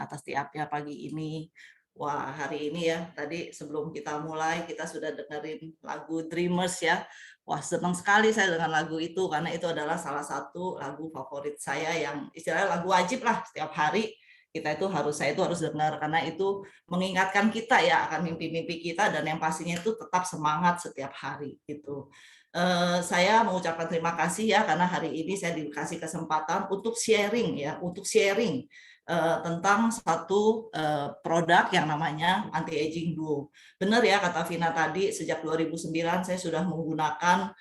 atas tiapnya pagi ini. Wah, hari ini ya, tadi sebelum kita mulai, kita sudah dengerin lagu Dreamers ya. Wah, senang sekali saya dengan lagu itu, karena itu adalah salah satu lagu favorit saya yang istilahnya lagu wajib lah setiap hari. Saya itu harus dengar, karena itu mengingatkan kita ya akan mimpi-mimpi kita, dan yang pastinya itu tetap semangat setiap hari gitu. Saya mengucapkan terima kasih ya, karena hari ini saya dikasih kesempatan untuk sharing ya, tentang satu produk yang namanya anti aging duo. Benar ya kata Vina tadi, sejak 2009 saya sudah menggunakan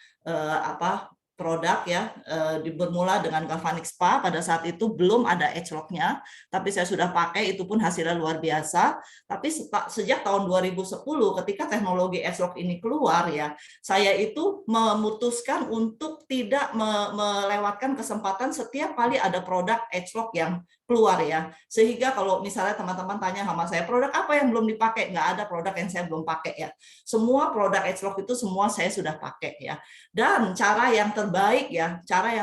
produk ya, bermula dengan Galvanic Spa. Pada saat itu belum ada age lock-nya, tapi saya sudah pakai, itu pun hasilnya luar biasa. Tapi sejak tahun 2010 ketika teknologi age lock ini keluar ya, saya itu memutuskan untuk tidak melewatkan kesempatan setiap kali ada produk age lock yang keluar ya. Sehingga kalau misalnya teman-teman tanya sama saya, produk apa yang belum dipakai? Nggak ada produk yang saya belum pakai ya. Semua produk age lock itu semua saya sudah pakai ya. Dan cara yang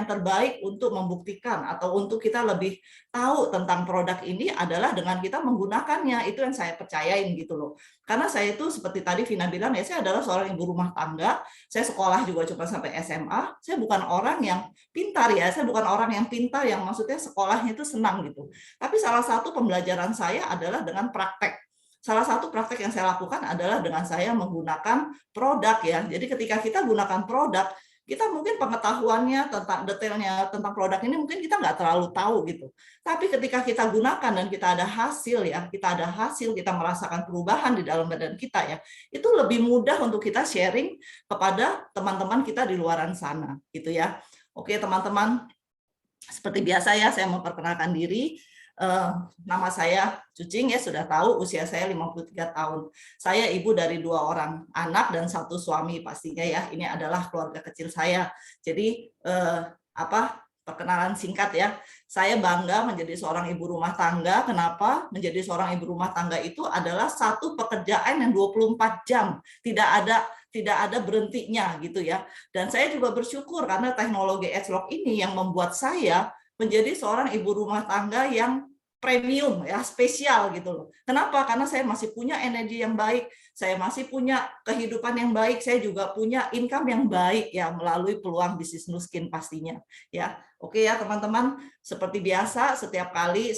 terbaik untuk membuktikan atau untuk kita lebih tahu tentang produk ini adalah dengan kita menggunakannya. Itu yang saya percayain gitu loh. Karena saya itu seperti tadi Vina bilang ya, saya adalah seorang ibu rumah tangga, saya sekolah juga cuma sampai SMA, saya bukan orang yang pintar ya, saya bukan orang yang pintar yang maksudnya sekolahnya itu senang gitu. Tapi salah satu pembelajaran saya adalah dengan praktek. Salah satu praktek yang saya lakukan adalah dengan saya menggunakan produk ya. Jadi ketika kita gunakan produk, kita mungkin pengetahuannya tentang detailnya tentang produk ini mungkin kita nggak terlalu tahu gitu. Tapi ketika kita gunakan dan kita ada hasil ya, kita merasakan perubahan di dalam badan kita ya, itu lebih mudah untuk kita sharing kepada teman-teman kita di luaran sana gitu ya. Oke teman-teman, seperti biasa ya, saya memperkenalkan diri. Nama saya Cucing ya, sudah tahu usia saya 53 tahun. Saya ibu dari 2 orang anak dan 1 suami pastinya ya. Ini adalah keluarga kecil saya. Jadi perkenalan singkat ya. Saya bangga menjadi seorang ibu rumah tangga. Kenapa? Menjadi seorang ibu rumah tangga itu adalah satu pekerjaan yang 24 jam. Tidak ada berhentinya gitu ya. Dan saya juga bersyukur karena teknologi Edgelock ini yang membuat saya menjadi seorang ibu rumah tangga yang premium ya, spesial gitu loh. Kenapa? Karena saya masih punya energi yang baik, saya masih punya kehidupan yang baik, saya juga punya income yang baik ya melalui peluang bisnis Nuskin pastinya ya. Oke ya teman-teman, seperti biasa setiap hari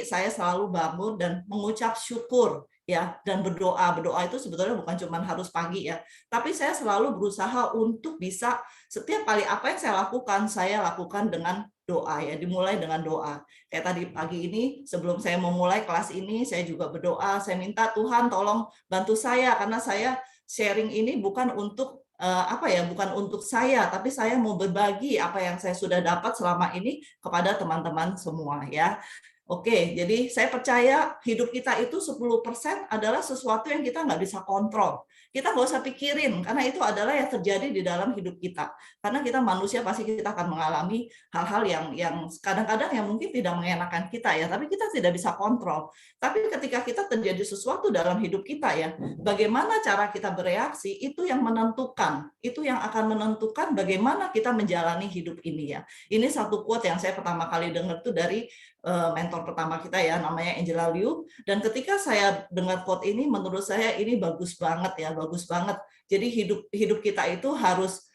saya selalu bangun dan mengucap syukur ya, dan berdoa itu sebetulnya bukan cuma harus pagi ya, tapi saya selalu berusaha untuk bisa setiap kali apa yang saya lakukan dengan doa ya, dimulai dengan doa. Kayak tadi pagi ini sebelum saya memulai kelas ini, saya juga berdoa, saya minta Tuhan tolong bantu saya, karena saya sharing ini bukan untuk bukan untuk saya, tapi saya mau berbagi apa yang saya sudah dapat selama ini kepada teman-teman semua ya. Oke, jadi saya percaya hidup kita itu 10% adalah sesuatu yang kita nggak bisa kontrol. Kita nggak usah pikirin, karena itu adalah yang terjadi di dalam hidup kita. Karena kita manusia pasti kita akan mengalami hal-hal yang kadang-kadang yang mungkin tidak mengenakan kita ya, tapi kita tidak bisa kontrol. Tapi ketika kita terjadi sesuatu dalam hidup kita ya, bagaimana cara kita bereaksi itu yang menentukan, itu yang akan menentukan bagaimana kita menjalani hidup ini ya. Ini satu quote yang saya pertama kali dengar tuh dari mentor pertama kita ya, namanya Angela Liu. Dan ketika saya dengar quote ini, menurut saya ini bagus banget ya, bagus banget. Jadi hidup kita itu harus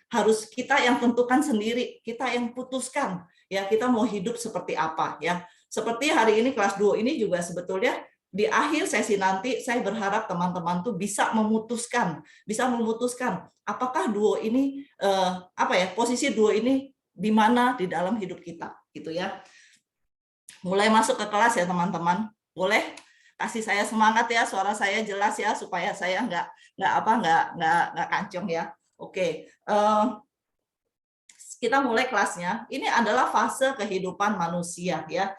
kita yang tentukan sendiri, kita yang putuskan ya, kita mau hidup seperti apa ya. Seperti hari ini kelas 2 ini juga sebetulnya di akhir sesi nanti saya berharap teman-teman tuh bisa memutuskan apakah duo ini posisi duo ini di mana di dalam hidup kita gitu ya. Mulai masuk ke kelas ya teman-teman, boleh kasih saya semangat ya, suara saya jelas ya, supaya saya nggak kancung ya. Oke, kita mulai kelasnya. Ini adalah fase kehidupan manusia ya,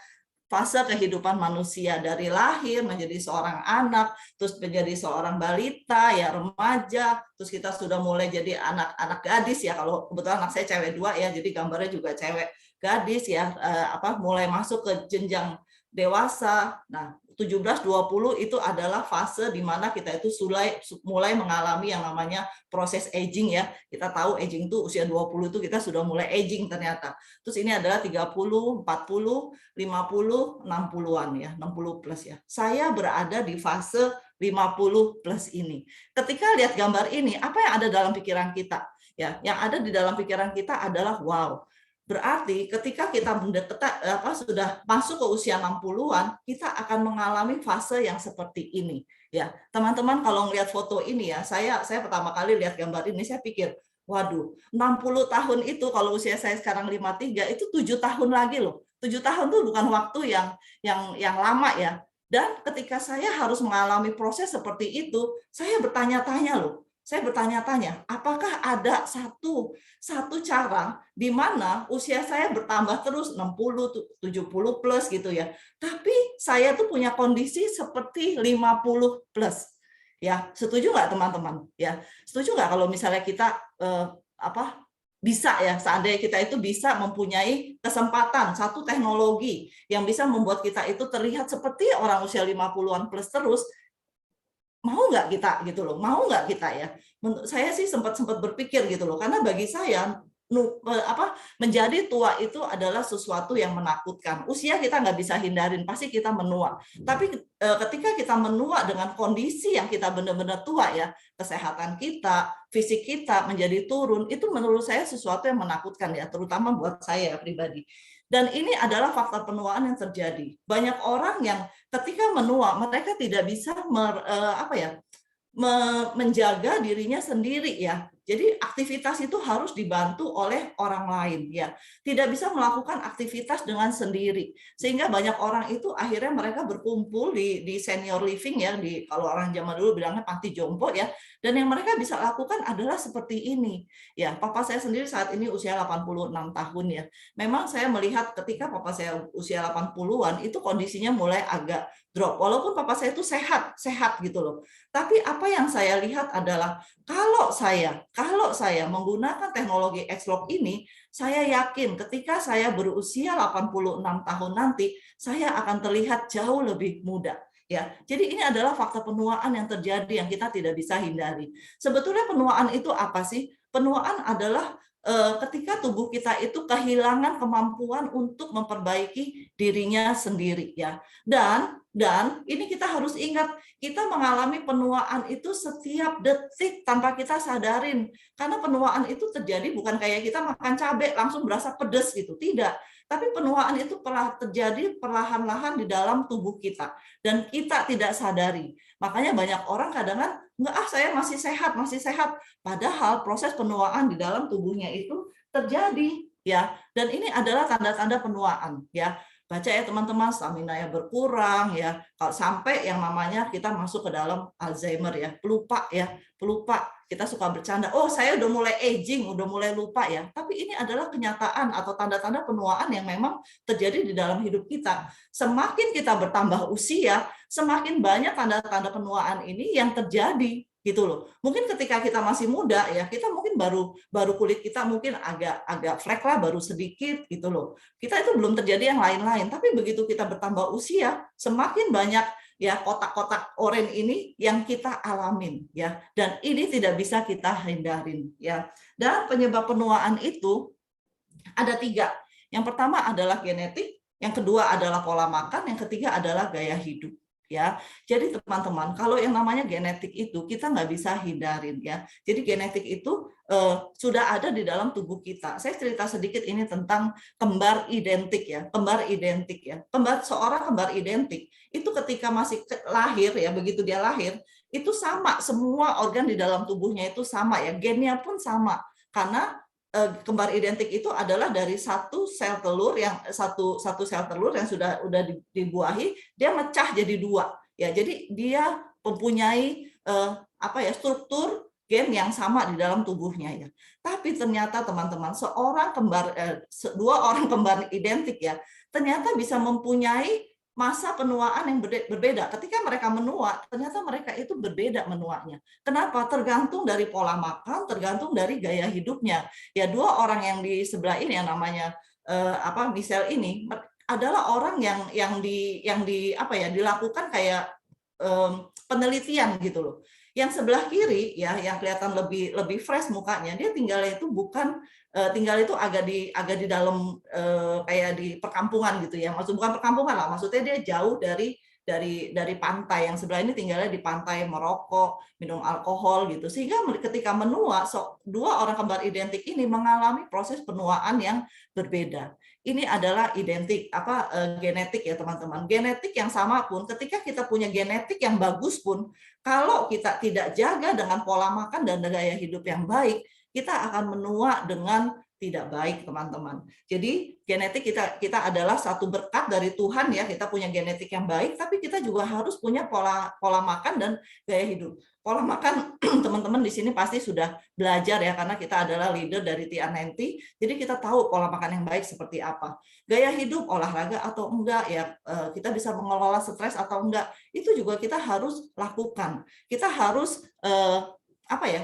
fase kehidupan manusia dari lahir menjadi seorang anak, terus menjadi seorang balita ya, remaja, terus kita sudah mulai jadi anak gadis ya. Kalau kebetulan anak saya cewek 2 ya, jadi gambarnya juga cewek gadis ya, mulai masuk ke jenjang dewasa. Nah, 17-20 itu adalah fase di mana kita itu mulai mengalami yang namanya proses aging ya. Kita tahu aging itu usia 20 itu kita sudah mulai aging ternyata. Terus ini adalah 30, 40, 50, 60-an ya, 60 plus ya. Saya berada di fase 50 plus ini. Ketika lihat gambar ini, apa yang ada dalam pikiran kita? Ya, yang ada di dalam pikiran kita adalah wow. Berarti ketika kita sudah masuk ke usia 60-an, kita akan mengalami fase yang seperti ini. Ya, teman-teman kalau melihat foto ini ya, saya pertama kali lihat gambar ini, saya pikir, waduh, 60 tahun itu kalau usia saya sekarang 53, itu 7 tahun lagi loh. 7 tahun itu bukan waktu yang lama ya. Dan ketika saya harus mengalami proses seperti itu, saya bertanya-tanya loh. Saya bertanya-tanya, apakah ada satu cara di mana usia saya bertambah terus 60, 70 plus gitu ya. Tapi saya tuh punya kondisi seperti 50 plus. Ya, setuju nggak teman-teman? Ya, setuju nggak kalau misalnya kita bisa ya, seandainya kita itu bisa mempunyai kesempatan satu teknologi yang bisa membuat kita itu terlihat seperti orang usia 50-an plus terus, mau nggak kita gitu loh, mau nggak kita ya? Menurut saya sih sempat berpikir gitu loh, karena bagi saya menjadi tua itu adalah sesuatu yang menakutkan. Usia kita nggak bisa hindarin, pasti kita menua. Tapi ketika kita menua dengan kondisi yang kita benar-benar tua ya, kesehatan kita, fisik kita menjadi turun, itu menurut saya sesuatu yang menakutkan ya, terutama buat saya pribadi. Dan ini adalah faktor penuaan yang terjadi. Banyak orang yang ketika menua, mereka tidak bisa menjaga dirinya sendiri ya. Jadi aktivitas itu harus dibantu oleh orang lain ya. Tidak bisa melakukan aktivitas dengan sendiri. Sehingga banyak orang itu akhirnya mereka berkumpul di senior living ya, di kalau orang zaman dulu bilangnya panti jompo ya. Dan yang mereka bisa lakukan adalah seperti ini. Ya, papa saya sendiri saat ini usia 86 tahun ya. Memang saya melihat ketika papa saya usia 80-an itu kondisinya mulai agak drop. Walaupun papa saya itu sehat gitu loh. Tapi apa yang saya lihat adalah kalau saya menggunakan teknologi X-Log ini, saya yakin ketika saya berusia 86 tahun nanti, saya akan terlihat jauh lebih muda. Ya, jadi ini adalah fakta penuaan yang terjadi yang kita tidak bisa hindari. Sebetulnya penuaan itu apa sih? Penuaan adalah ketika tubuh kita itu kehilangan kemampuan untuk memperbaiki dirinya sendiri ya. Dan ini kita harus ingat, kita mengalami penuaan itu setiap detik tanpa kita sadarin. Karena penuaan itu terjadi bukan kayak kita makan cabai langsung berasa pedas gitu, tidak. Tapi penuaan itu terjadi perlahan-lahan di dalam tubuh kita dan kita tidak sadari. Makanya banyak orang kadang-kadang enggak, saya masih sehat. Padahal proses penuaan di dalam tubuhnya itu terjadi ya. Dan ini adalah tanda-tanda penuaan ya. Baca ya teman-teman, stamina-nya berkurang ya. Kalau sampai yang namanya kita masuk ke dalam Alzheimer ya, pelupa ya, pelupa. Kita suka bercanda, oh saya udah mulai aging, udah mulai lupa ya. Tapi ini adalah kenyataan atau tanda-tanda penuaan yang memang terjadi di dalam hidup kita. Semakin kita bertambah usia, semakin banyak tanda-tanda penuaan ini yang terjadi gitu loh. Mungkin ketika kita masih muda ya, kita mungkin baru kulit kita mungkin agak flek lah, baru sedikit gitu loh. Kita itu belum terjadi yang lain-lain, tapi begitu kita bertambah usia, semakin banyak ya kotak-kotak oranye ini yang kita alamin ya, dan ini tidak bisa kita hindarin ya. Dan penyebab penuaan itu ada 3. Yang pertama adalah genetik, yang kedua adalah pola makan, yang ketiga adalah gaya hidup ya. Jadi teman-teman, kalau yang namanya genetik itu kita nggak bisa hindarin ya. Jadi genetik itu sudah ada di dalam tubuh kita. Saya cerita sedikit ini tentang kembar identik ya, seorang kembar identik itu ketika masih lahir ya, begitu dia lahir itu sama, semua organ di dalam tubuhnya itu sama ya, gennya pun sama, karena kembar identik itu adalah dari satu sel telur yang sudah dibuahi, dia mecah jadi 2 ya. Jadi dia mempunyai struktur gen yang sama di dalam tubuhnya ya. Tapi ternyata teman-teman, dua orang kembar identik ya, ternyata bisa mempunyai masa penuaan yang berbeda. Ketika mereka menua, ternyata mereka itu berbeda menuanya. Kenapa? Tergantung dari pola makan, tergantung dari gaya hidupnya. Ya, 2 orang yang di sebelah ini yang namanya Michelle ini, adalah orang yang di apa ya, dilakukan kayak penelitian gitu loh. Yang sebelah kiri ya, yang kelihatan lebih fresh mukanya, dia tinggalnya itu bukan tinggal itu agak di dalam kayak di perkampungan gitu ya. Maksud bukan perkampungan lah, maksudnya dia jauh dari pantai. Yang sebelah ini tinggalnya di pantai, merokok, minum alkohol gitu. Sehingga ketika menua, dua orang kembar identik ini mengalami proses penuaan yang berbeda. Ini adalah identik genetik ya teman-teman. Genetik yang sama pun, ketika kita punya genetik yang bagus pun, kalau kita tidak jaga dengan pola makan dan gaya hidup yang baik, kita akan menua dengan tidak baik, teman-teman. Jadi genetik kita adalah satu berkat dari Tuhan ya, kita punya genetik yang baik, tapi kita juga harus punya pola makan dan gaya hidup. Pola makan teman-teman di sini pasti sudah belajar ya, karena kita adalah leader dari TN90, jadi kita tahu pola makan yang baik seperti apa. Gaya hidup, olahraga atau enggak ya, kita bisa mengelola stres atau enggak, itu juga kita harus lakukan. Kita harus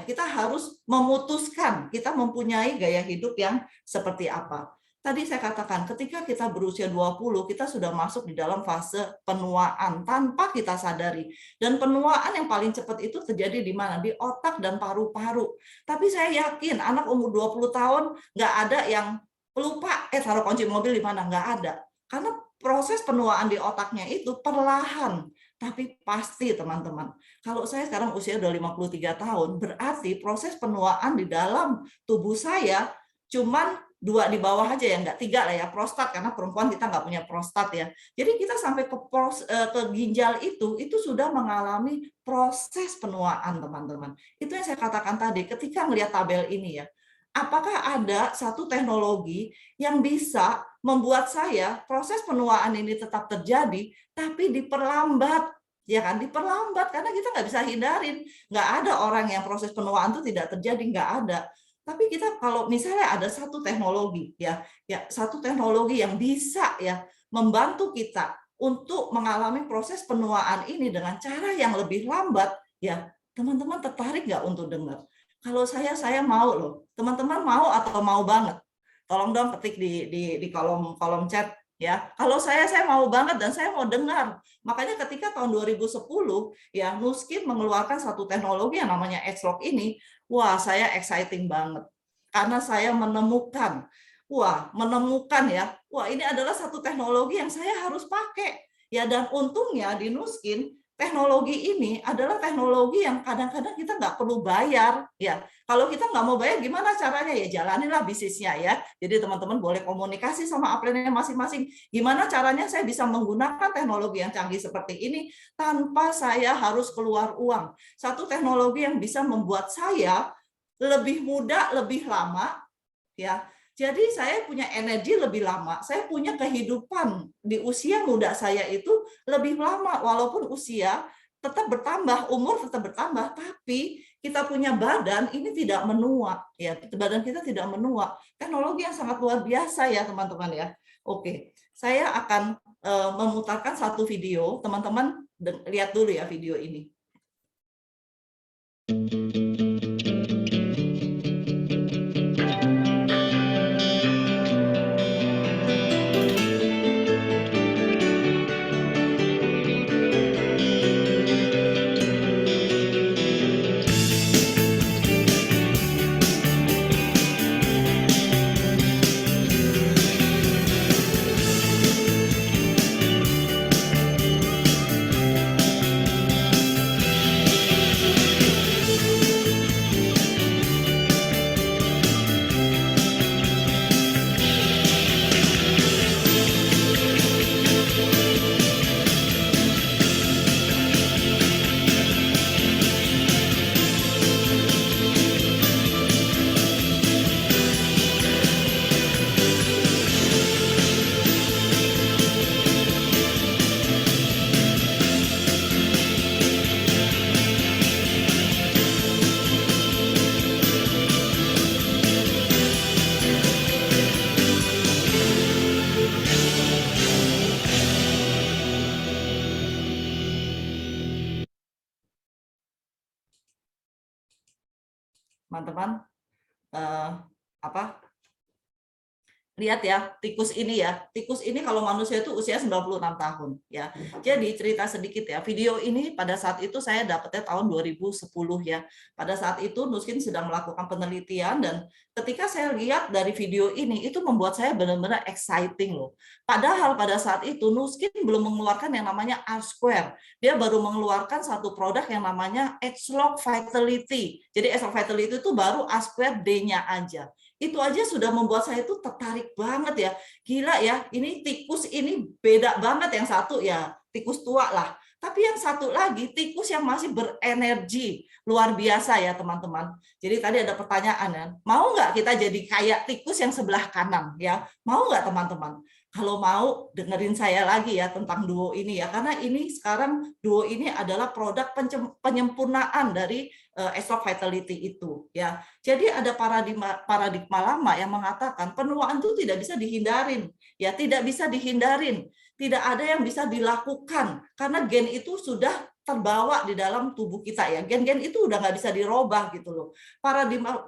kita harus memutuskan kita mempunyai gaya hidup yang seperti apa. Tadi saya katakan, ketika kita berusia 20, kita sudah masuk di dalam fase penuaan tanpa kita sadari. Dan penuaan yang paling cepat itu terjadi di mana? Di otak dan paru-paru. Tapi saya yakin anak umur 20 tahun nggak ada yang lupa, taruh kunci mobil di mana? Nggak ada. Karena proses penuaan di otaknya itu perlahan, tapi pasti teman-teman. Kalau saya sekarang usia udah 53 tahun, berarti proses penuaan di dalam tubuh saya cuman 2 di bawah aja ya, nggak 3 lah ya, prostat, karena perempuan kita nggak punya prostat ya. Jadi kita sampai ke ginjal itu sudah mengalami proses penuaan, teman-teman. Itu yang saya katakan tadi, ketika melihat tabel ini ya, apakah ada satu teknologi yang bisa membuat saya proses penuaan ini tetap terjadi, tapi diperlambat, ya kan? Diperlambat karena kita nggak bisa hindarin. Nggak ada orang yang proses penuaan itu tidak terjadi, nggak ada. Tapi kita kalau misalnya ada satu teknologi, ya satu teknologi yang bisa ya membantu kita untuk mengalami proses penuaan ini dengan cara yang lebih lambat, ya teman-teman tertarik nggak untuk dengar? Kalau saya mau loh. Teman-teman mau atau mau banget? Tolong dong ketik di kolom chat ya. Kalau saya mau banget dan saya mau dengar. Makanya ketika tahun 2010 ya Nuskin mengeluarkan satu teknologi yang namanya X-Log ini, wah saya exciting banget. Karena saya menemukan ya, wah ini adalah satu teknologi yang saya harus pakai. Ya dan untungnya di Nuskin teknologi ini adalah teknologi yang kadang-kadang kita nggak perlu bayar ya. Kalau kita nggak mau bayar gimana caranya ya, jalanilah bisnisnya ya. Jadi teman-teman boleh komunikasi sama upline-nya masing-masing. Gimana caranya saya bisa menggunakan teknologi yang canggih seperti ini tanpa saya harus keluar uang. Satu teknologi yang bisa membuat saya lebih muda, lebih lama ya. Jadi saya punya energi lebih lama, saya punya kehidupan di usia muda saya itu lebih lama, walaupun usia tetap bertambah, umur tetap bertambah, tapi kita punya badan ini tidak menua, ya badan kita tidak menua. Teknologi yang sangat luar biasa ya teman-teman ya. Oke, saya akan memutarkan satu video, teman-teman lihat dulu ya video ini. Teman-teman, Lihat ya, tikus ini ya. Tikus ini kalau manusia itu usia 96 tahun ya. Jadi cerita sedikit ya. Video ini pada saat itu saya dapatnya tahun 2010 ya. Pada saat itu Nuskin sedang melakukan penelitian dan ketika saya lihat dari video ini itu membuat saya benar-benar exciting loh. Padahal pada saat itu Nuskin belum mengeluarkan yang namanya R-Square. Dia baru mengeluarkan satu produk yang namanya Agelock Vitality. Jadi Agelock Vitality itu baru R-Square D-nya aja. Itu aja sudah membuat saya itu tertarik banget ya. Gila ya, ini tikus ini beda banget, yang satu ya tikus tua lah. Tapi yang satu lagi tikus yang masih berenergi luar biasa ya teman-teman. Jadi tadi ada pertanyaan ya, mau nggak kita jadi kayak tikus yang sebelah kanan ya? Mau nggak teman-teman? Kalau mau dengerin saya lagi ya tentang duo ini ya, karena ini sekarang duo ini adalah produk penyempurnaan dari Agelock Vitality itu ya. Jadi ada paradigma lama yang mengatakan penuaan itu tidak bisa dihindarin ya, tidak bisa dihindarin, tidak ada yang bisa dilakukan karena gen itu sudah terbawa di dalam tubuh kita ya. Gen-gen itu udah nggak bisa dirubah gitu loh.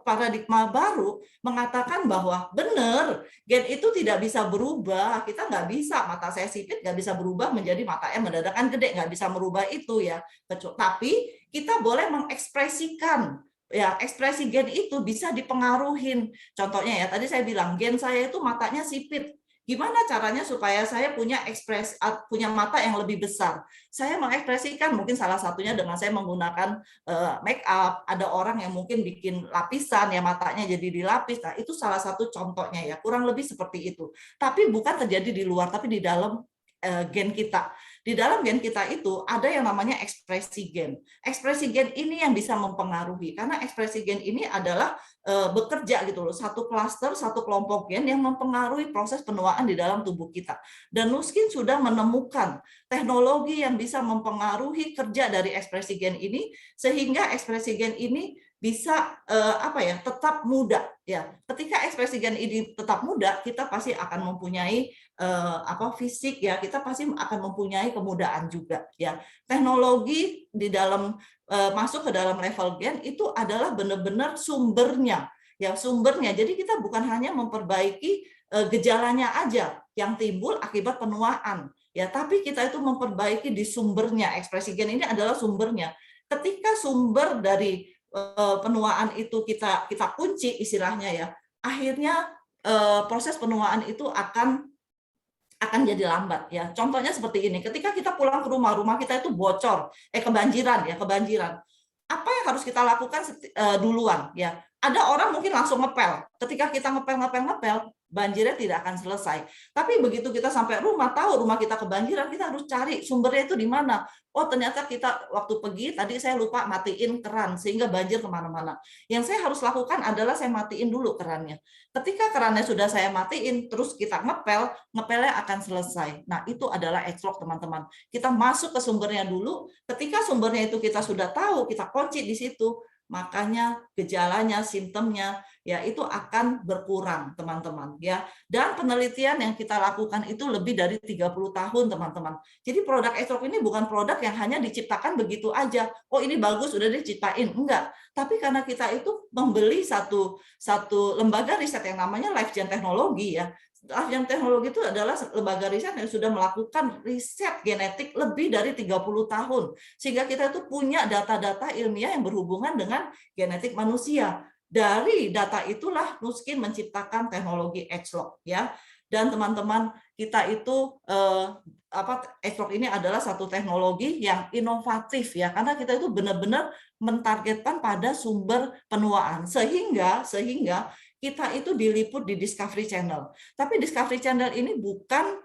Paradigma baru mengatakan bahwa benar, gen itu tidak bisa berubah. Kita nggak bisa, mata saya sipit nggak bisa berubah menjadi matanya mendadakan gede, nggak bisa merubah itu ya. Tapi kita boleh mengekspresikan ya, ekspresi gen itu bisa dipengaruhin. Contohnya ya, tadi saya bilang gen saya itu matanya sipit. Gimana caranya supaya saya punya mata yang lebih besar? Saya mengekspresikan mungkin salah satunya dengan saya menggunakan make up. Ada orang yang mungkin bikin lapisan ya, matanya jadi dilapis. Nah, itu salah satu contohnya ya, kurang lebih seperti itu. Tapi bukan terjadi di luar, tapi di dalam gen kita. Di dalam gen kita itu ada yang namanya ekspresi gen. Ekspresi gen ini yang bisa mempengaruhi, karena ekspresi gen ini adalah bekerja gitu loh, satu klaster, satu kelompok gen yang mempengaruhi proses penuaan di dalam tubuh kita. Dan Nuskin sudah menemukan teknologi yang bisa mempengaruhi kerja dari ekspresi gen ini, sehingga ekspresi gen ini bisa tetap muda ya. Ketika ekspresi gen ini tetap muda, kita pasti akan mempunyai fisik ya, kita pasti akan mempunyai kemudaan juga ya. Teknologi di dalam masuk ke dalam level gen itu adalah benar-benar sumbernya ya, sumbernya. Jadi kita bukan hanya memperbaiki gejalanya aja yang timbul akibat penuaan ya, tapi kita itu memperbaiki di sumbernya. Ekspresi gen ini adalah sumbernya. Ketika sumber dari penuaan itu kita kunci istilahnya ya, akhirnya proses penuaan itu akan jadi lambat ya. Contohnya seperti ini, ketika kita pulang ke rumah kita itu bocor, kebanjiran. Apa yang harus kita lakukan duluan ya? Ada orang mungkin langsung ngepel. Ketika kita ngepel, banjirnya tidak akan selesai. Tapi begitu kita sampai rumah, tahu rumah kita kebanjiran, kita harus cari sumbernya itu di mana. Oh, ternyata kita waktu pergi tadi saya lupa matiin keran sehingga banjir kemana-mana. Yang saya harus lakukan adalah saya matiin dulu kerannya. Ketika kerannya sudah saya matiin, terus kita ngepelnya akan selesai. Nah, itu adalah Agelock, teman-teman. Kita masuk ke sumbernya dulu. Ketika sumbernya itu kita sudah tahu, kita kunci di situ, makanya gejalanya, simptomnya ya itu akan berkurang, teman-teman ya. Dan penelitian yang kita lakukan itu lebih dari 30 tahun, teman-teman. Jadi produk Agelock ini bukan produk yang hanya diciptakan begitu aja. Oh, ini bagus udah diciptain, enggak. Tapi karena kita itu membeli satu lembaga riset yang namanya LifeGen Teknologi ya. LifeGen Teknologi itu adalah lembaga riset yang sudah melakukan riset genetik lebih dari 30 tahun. Sehingga kita itu punya data-data ilmiah yang berhubungan dengan genetik manusia. Dari data itulah Nuskin menciptakan teknologi Agelock ya. Dan teman-teman, kita itu Agelock ini adalah satu teknologi yang inovatif ya, karena kita itu benar-benar mentargetkan pada sumber penuaan sehingga kita itu diliput di Discovery Channel. Tapi Discovery Channel ini bukan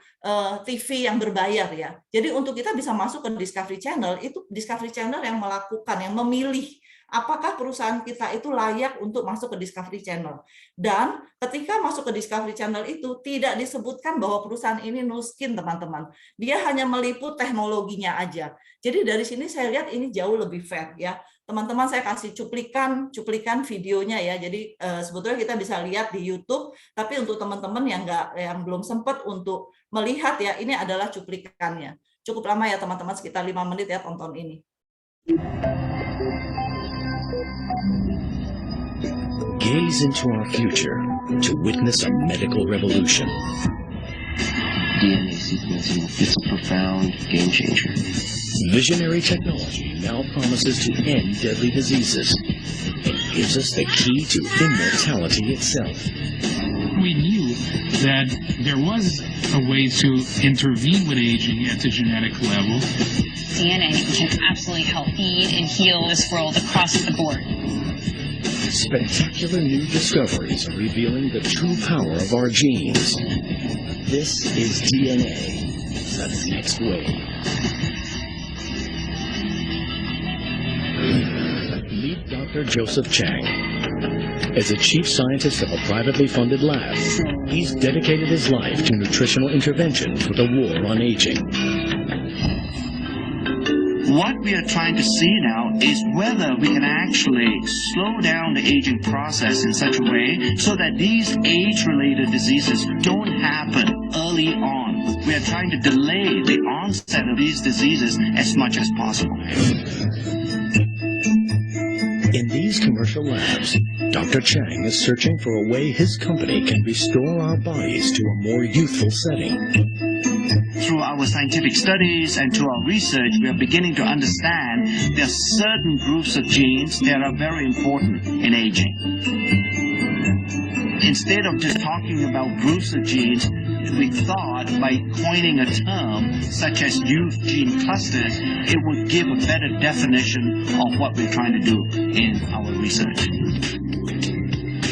TV yang berbayar ya. Jadi untuk kita bisa masuk ke Discovery Channel, itu Discovery Channel yang melakukan, yang memilih apakah perusahaan kita itu layak untuk masuk ke Discovery Channel. Dan ketika masuk ke Discovery Channel itu tidak disebutkan bahwa perusahaan ini Nuskin, teman-teman. Dia hanya meliput teknologinya aja. Jadi dari sini saya lihat ini jauh lebih fair ya. Teman-teman, saya kasih cuplikan videonya ya. Jadi sebetulnya kita bisa lihat di YouTube, tapi untuk teman-teman yang belum sempat untuk melihat ya, ini adalah cuplikannya. Cukup lama ya teman-teman, sekitar 5 menit ya tonton ini. Gaze into our future to witness a medical revolution. DNA sequencing, it's a profound game changer. Visionary technology now promises to end deadly diseases and gives us the key to immortality itself. We knew that there was a way to intervene with aging at the genetic level. DNA can absolutely help feed and heal this world across the board. Spectacular new discoveries are revealing the true power of our genes. This is DNA, the next wave. Meet Dr. Joseph Chang. As a chief scientist of a privately funded lab, he's dedicated his life to nutritional interventions with a war on aging. What we are trying to see now is whether we can actually slow down the aging process in such a way so that these age-related diseases don't happen early on. We are trying to delay the onset of these diseases as much as possible. In these commercial labs, Dr. Chang is searching for a way his company can restore our bodies to a more youthful setting. Through our scientific studies and through our research, we are beginning to understand there are certain groups of genes that are very important in aging. Instead of just talking about groups of genes, we thought by coining a term such as youth gene clusters, it would give a better definition of what we're trying to do in our research.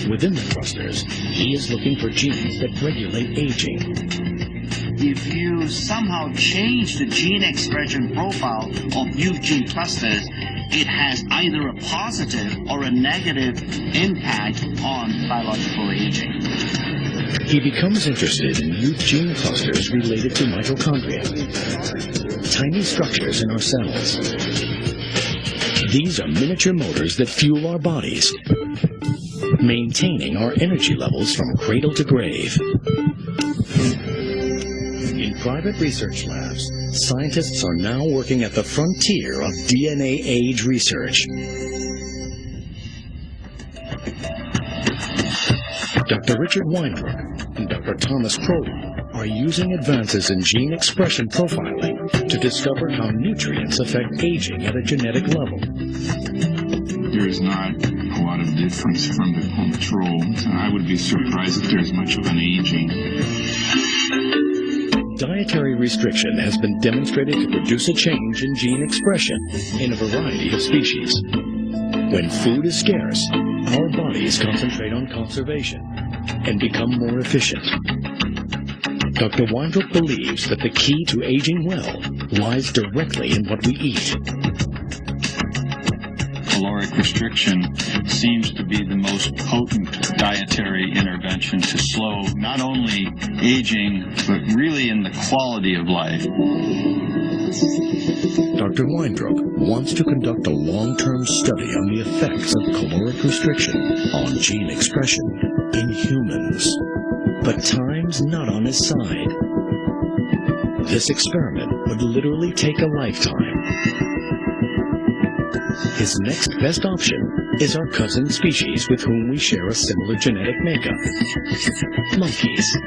Within the clusters, he is looking for genes that regulate aging. If you somehow change the gene expression profile of youth gene clusters, it has either a positive or a negative impact on biological aging. He becomes interested in youth gene clusters related to mitochondria, tiny structures in our cells. These are miniature motors that fuel our bodies, maintaining our energy levels from cradle to grave. In private research labs, scientists are now working at the frontier of DNA age research. Dr. Richard Weinbrook and Dr. Thomas Crowley are using advances in gene expression profiling to discover how nutrients affect aging at a genetic level. There is not a lot of difference from the control. I would be surprised if there's much of an aging. Dietary restriction has been demonstrated to produce a change in gene expression in a variety of species. When food is scarce, our bodies concentrate on conservation and become more efficient. Dr. Weinbrook believes that the key to aging well lies directly in what we eat. Caloric restriction seems to be the most potent dietary intervention to slow not only aging, but really in the quality of life. Dr. Weinbrook wants to conduct a long-term study on the effects of caloric restriction on gene expression in humans. But time's not on his side. This experiment would literally take a lifetime. His next best option is our cousin species with whom we share a similar genetic makeup: monkeys.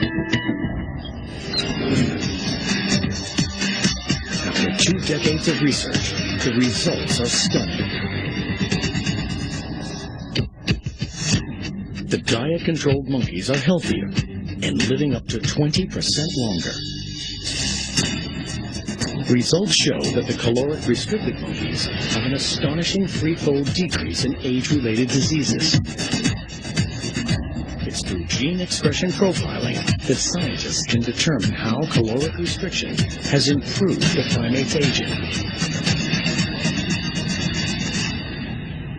After 2 decades of research, the results are stunning. The diet-controlled monkeys are healthier and living up to 20% longer. Results show that the caloric-restricted monkeys have an astonishing threefold decrease in age-related diseases. It's through gene expression profiling that scientists can determine how caloric restriction has improved the primate's aging.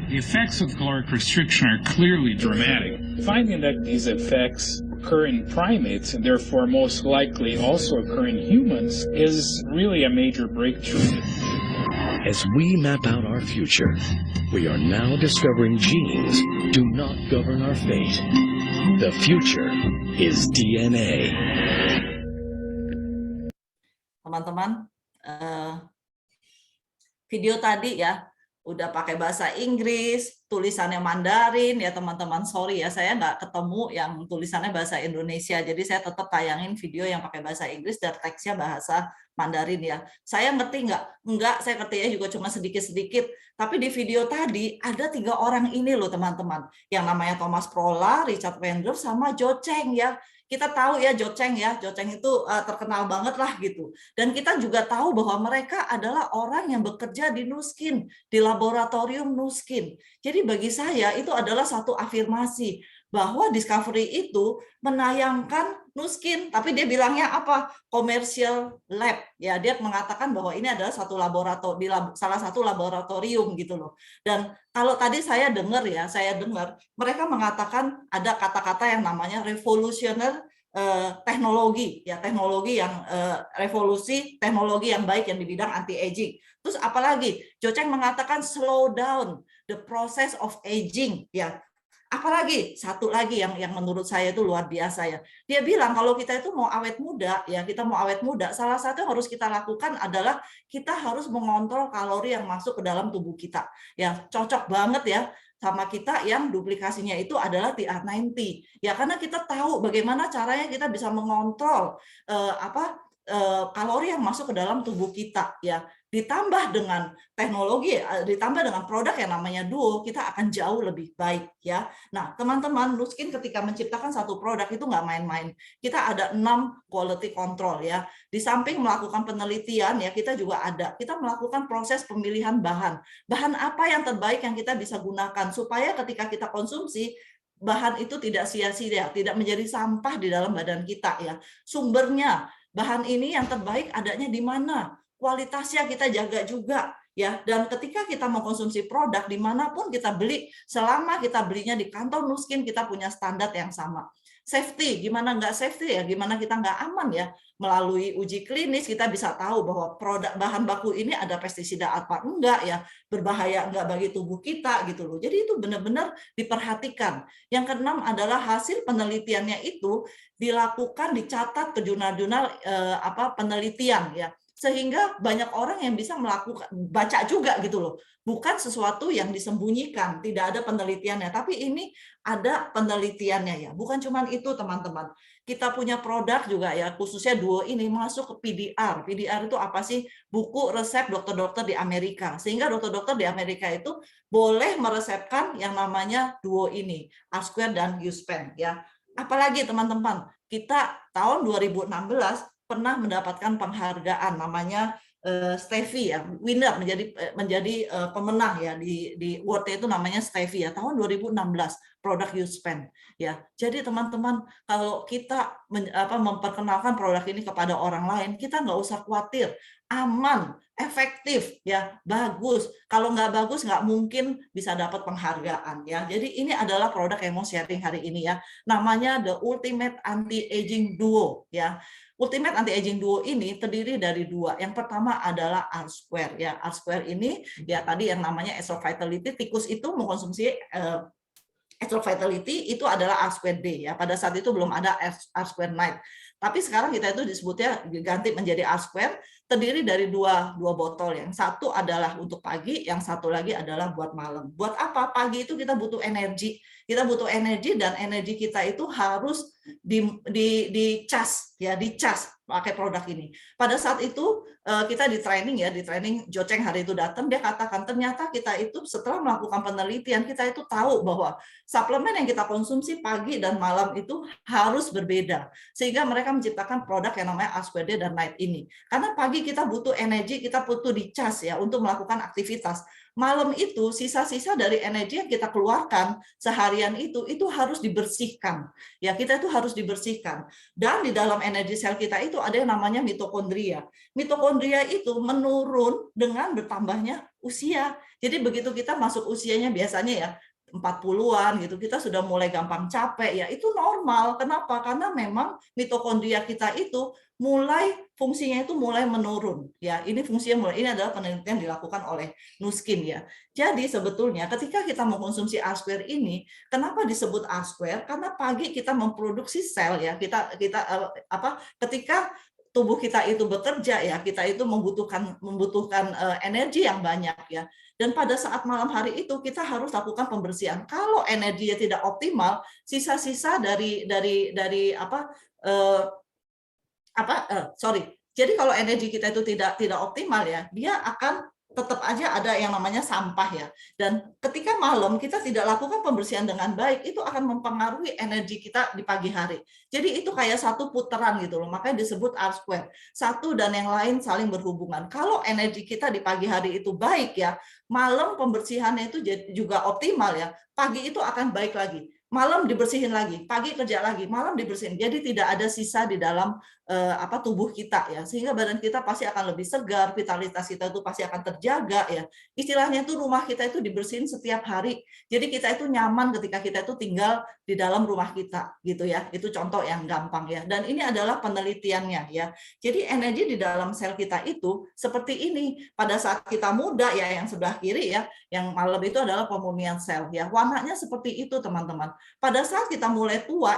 The effects of caloric restriction are clearly dramatic. Finding that these effects occur in primates and therefore most likely also occur in humans is really a major breakthrough. As we map out our future, we are now discovering genes do not govern our fate. The future is DNA. Teman-teman, video tadi ya, udah pakai bahasa Inggris, tulisannya Mandarin ya teman-teman. Sorry ya, saya nggak ketemu yang tulisannya bahasa Indonesia. Jadi saya tetap tayangin video yang pakai bahasa Inggris dan teksnya bahasa Mandarin ya. Saya ngerti nggak? Enggak, saya ngertinya juga cuma sedikit-sedikit. Tapi di video tadi ada 3 orang ini loh teman-teman. Yang namanya Thomas Prola, Richard Wendler, sama Jo Cheng ya. Kita tahu ya Jo Cheng ya, Jo Cheng itu terkenal banget lah gitu. Dan kita juga tahu bahwa mereka adalah orang yang bekerja di Nuskin, di laboratorium Nuskin. Jadi bagi saya itu adalah satu afirmasi bahwa Discovery itu menayangkan Nuskin, tapi dia bilangnya apa? Commercial lab. Ya, dia mengatakan bahwa ini adalah satu laboratorium, salah satu laboratorium gitu loh. Dan kalau tadi saya dengar mereka mengatakan ada kata-kata yang namanya revolutionary teknologi, ya teknologi yang revolusi teknologi yang baik yang di bidang anti aging. Terus apalagi Jo Cheng mengatakan slow down the process of aging, ya. Apalagi satu lagi yang menurut saya itu luar biasa ya. Dia bilang kalau kita itu mau awet muda, ya kita mau awet muda, salah satu yang harus kita lakukan adalah kita harus mengontrol kalori yang masuk ke dalam tubuh kita. Ya, cocok banget ya sama kita yang duplikasinya itu adalah TR90. Ya, karena kita tahu bagaimana caranya kita bisa mengontrol kalori yang masuk ke dalam tubuh kita ya. Ditambah dengan teknologi, ditambah dengan produk yang namanya Duo, kita akan jauh lebih baik ya. Nah, teman-teman, Nuskin ketika menciptakan satu produk itu nggak main-main. Kita ada 6 quality control ya. Di samping melakukan penelitian ya, kita melakukan proses pemilihan bahan. Bahan apa yang terbaik yang kita bisa gunakan supaya ketika kita konsumsi bahan itu tidak sia-sia, tidak menjadi sampah di dalam badan kita ya. Sumbernya, bahan ini yang terbaik adanya di mana? Kualitasnya kita jaga juga ya, dan ketika kita mengkonsumsi produk dimanapun kita beli, selama kita belinya di kantor Nuskin, kita punya standar yang sama. Safety, gimana nggak safety ya, gimana kita nggak aman ya, melalui uji klinis kita bisa tahu bahwa produk bahan baku ini ada pestisida apa enggak ya, berbahaya enggak bagi tubuh kita gitu loh. Jadi itu benar-benar diperhatikan. Yang keenam adalah hasil penelitiannya itu dilakukan, dicatat ke jurnal-jurnal penelitian ya, sehingga banyak orang yang bisa melakukan, baca juga gitu loh. Bukan sesuatu yang disembunyikan, tidak ada penelitiannya, tapi ini ada penelitiannya ya. Bukan cuma itu teman-teman. Kita punya produk juga ya, khususnya Duo ini masuk ke PDR. PDR itu apa sih? Buku resep dokter-dokter di Amerika. Sehingga dokter-dokter di Amerika itu boleh meresepkan yang namanya Duo ini, R-Square dan U-Span ya. Apalagi teman-teman, kita tahun 2016 pernah mendapatkan penghargaan namanya Stevie ya, winner menjadi pemenang ya di award itu namanya Stevie ya, tahun 2016 produk U-Span ya. Jadi teman-teman, kalau kita memperkenalkan produk ini kepada orang lain, kita nggak usah khawatir, aman, efektif ya, bagus. Kalau nggak bagus nggak mungkin bisa dapat penghargaan ya. Jadi ini adalah produk yang mau sharing hari ini ya, namanya The Ultimate Anti-Aging Duo ya. Ultimate Anti-Aging Duo ini terdiri dari 2. Yang pertama adalah R-Square ya. R-Square ini ya tadi yang namanya Astral Vitality, tikus itu mengkonsumsi Astral Vitality itu adalah R-Square D ya. Pada saat itu belum ada R-Square Night. Tapi sekarang kita itu disebutnya diganti menjadi R-Square, terdiri dari dua botol. Yang satu adalah untuk pagi, yang satu lagi adalah buat malam. Buat apa? Pagi itu kita butuh energi. Kita butuh energi dan energi kita itu harus dicas ya, dicas pakai produk ini. Pada saat itu kita di training Jo Cheng hari itu datang, dia katakan ternyata kita itu setelah melakukan penelitian kita itu tahu bahwa suplemen yang kita konsumsi pagi dan malam itu harus berbeda. Sehingga mereka menciptakan produk yang namanya R-Square Day dan Night ini. Karena pagi kita butuh energi, kita butuh dicas ya untuk melakukan aktivitas. Malam itu sisa-sisa dari energi yang kita keluarkan seharian itu harus dibersihkan. Ya, kita itu harus dibersihkan. Dan di dalam energi sel kita itu ada yang namanya mitokondria. Mitokondria itu menurun dengan bertambahnya usia. Jadi begitu kita masuk usianya biasanya ya 40-an gitu, kita sudah mulai gampang capek ya, itu normal. Kenapa? Karena memang mitokondria kita itu fungsinya itu mulai menurun ya. Ini fungsinya ini adalah penelitian dilakukan oleh Nuskin ya. Jadi sebetulnya ketika kita mengkonsumsi R-Square ini, kenapa disebut R-Square? Karena pagi kita memproduksi sel ya. Ketika tubuh kita itu bekerja ya, kita itu membutuhkan energi yang banyak ya. Dan pada saat malam hari itu kita harus lakukan pembersihan. Kalau energinya tidak optimal, sisa-sisa dari Jadi kalau energi kita itu tidak optimal ya, dia akan tetap aja ada yang namanya sampah ya. Dan ketika malam kita tidak lakukan pembersihan dengan baik, itu akan mempengaruhi energi kita di pagi hari. Jadi itu kayak satu putaran gitu loh, makanya disebut R-square. Satu dan yang lain saling berhubungan. Kalau energi kita di pagi hari itu baik ya, malam pembersihannya itu juga optimal ya, pagi itu akan baik lagi. Malam dibersihin lagi, pagi kerja lagi, malam dibersihin. Jadi tidak ada sisa di dalam tubuh kita ya, sehingga badan kita pasti akan lebih segar, vitalitas kita itu pasti akan terjaga ya. Istilahnya itu rumah kita itu dibersihin setiap hari. Jadi kita itu nyaman ketika kita itu tinggal di dalam rumah kita gitu ya. Itu contoh yang gampang ya. Dan ini adalah penelitiannya ya. Jadi energi di dalam sel kita itu seperti ini. Pada saat kita muda ya, yang sebelah kiri ya, yang malam itu adalah pemurnian sel ya. Warnanya seperti itu teman-teman. Pada saat kita mulai tua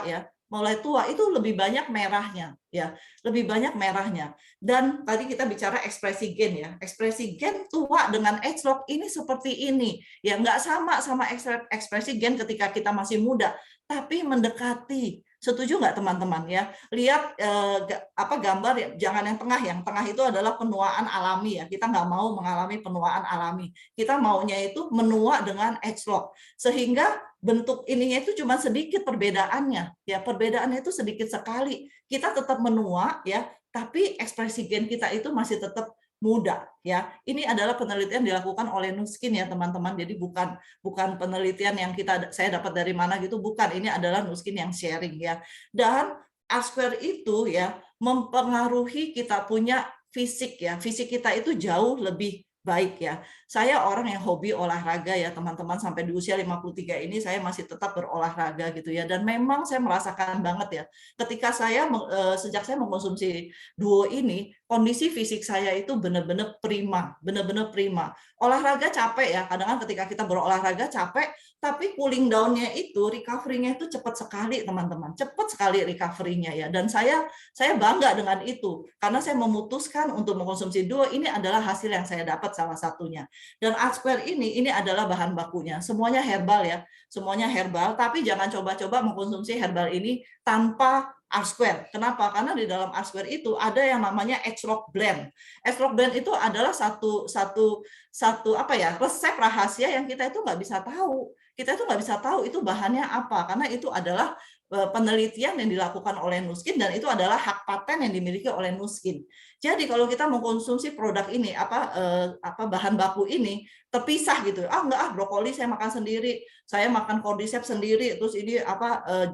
itu lebih banyak merahnya ya, lebih banyak merahnya. Dan tadi kita bicara ekspresi gen ya, ekspresi gen tua dengan age lock ini seperti ini ya, nggak sama ekspresi gen ketika kita masih muda, tapi mendekati. Setuju nggak teman-teman ya? Lihat gambar ya, jangan yang tengah itu adalah penuaan alami ya. Kita nggak mau mengalami penuaan alami. Kita maunya itu menua dengan age lock. Sehingga bentuk ininya itu cuma sedikit perbedaannya ya, perbedaannya itu sedikit sekali. Kita tetap menua ya, tapi ekspresi gen kita itu masih tetap muda ya. Ini adalah penelitian dilakukan oleh Nuskin ya teman-teman. Jadi bukan penelitian yang saya dapat dari mana gitu, bukan. Ini adalah Nuskin yang sharing ya. Dan R-square itu ya mempengaruhi kita punya fisik ya. Fisik kita itu jauh lebih baik ya. Saya orang yang hobi olahraga ya teman-teman, sampai di usia 53 ini saya masih tetap berolahraga gitu ya. Dan memang saya merasakan banget ya, ketika sejak saya mengkonsumsi Duo ini, kondisi fisik saya itu benar-benar prima, benar-benar prima. Olahraga capek ya, kadang-kadang ketika kita berolahraga capek, tapi cooling down-nya itu, recovery-nya itu cepat sekali teman-teman, cepat sekali recovery-nya ya. Dan saya bangga dengan itu, karena saya memutuskan untuk mengkonsumsi Duo. Ini adalah hasil yang saya dapat salah satunya. Dan R-square ini adalah bahan bakunya, semuanya herbal ya, semuanya herbal. Tapi jangan coba-coba mengkonsumsi herbal ini tanpa R-square. Kenapa? Karena di dalam R-square itu ada yang namanya X-Rock Blend. X-Rock Blend itu adalah satu resep rahasia yang kita itu nggak bisa tahu. Kita itu nggak bisa tahu itu bahannya apa, karena itu adalah penelitian yang dilakukan oleh Nuskin, dan itu adalah hak paten yang dimiliki oleh Nuskin. Jadi kalau kita mengkonsumsi produk ini, bahan baku ini terpisah gitu, brokoli saya makan sendiri, saya makan cordyceps sendiri, terus ini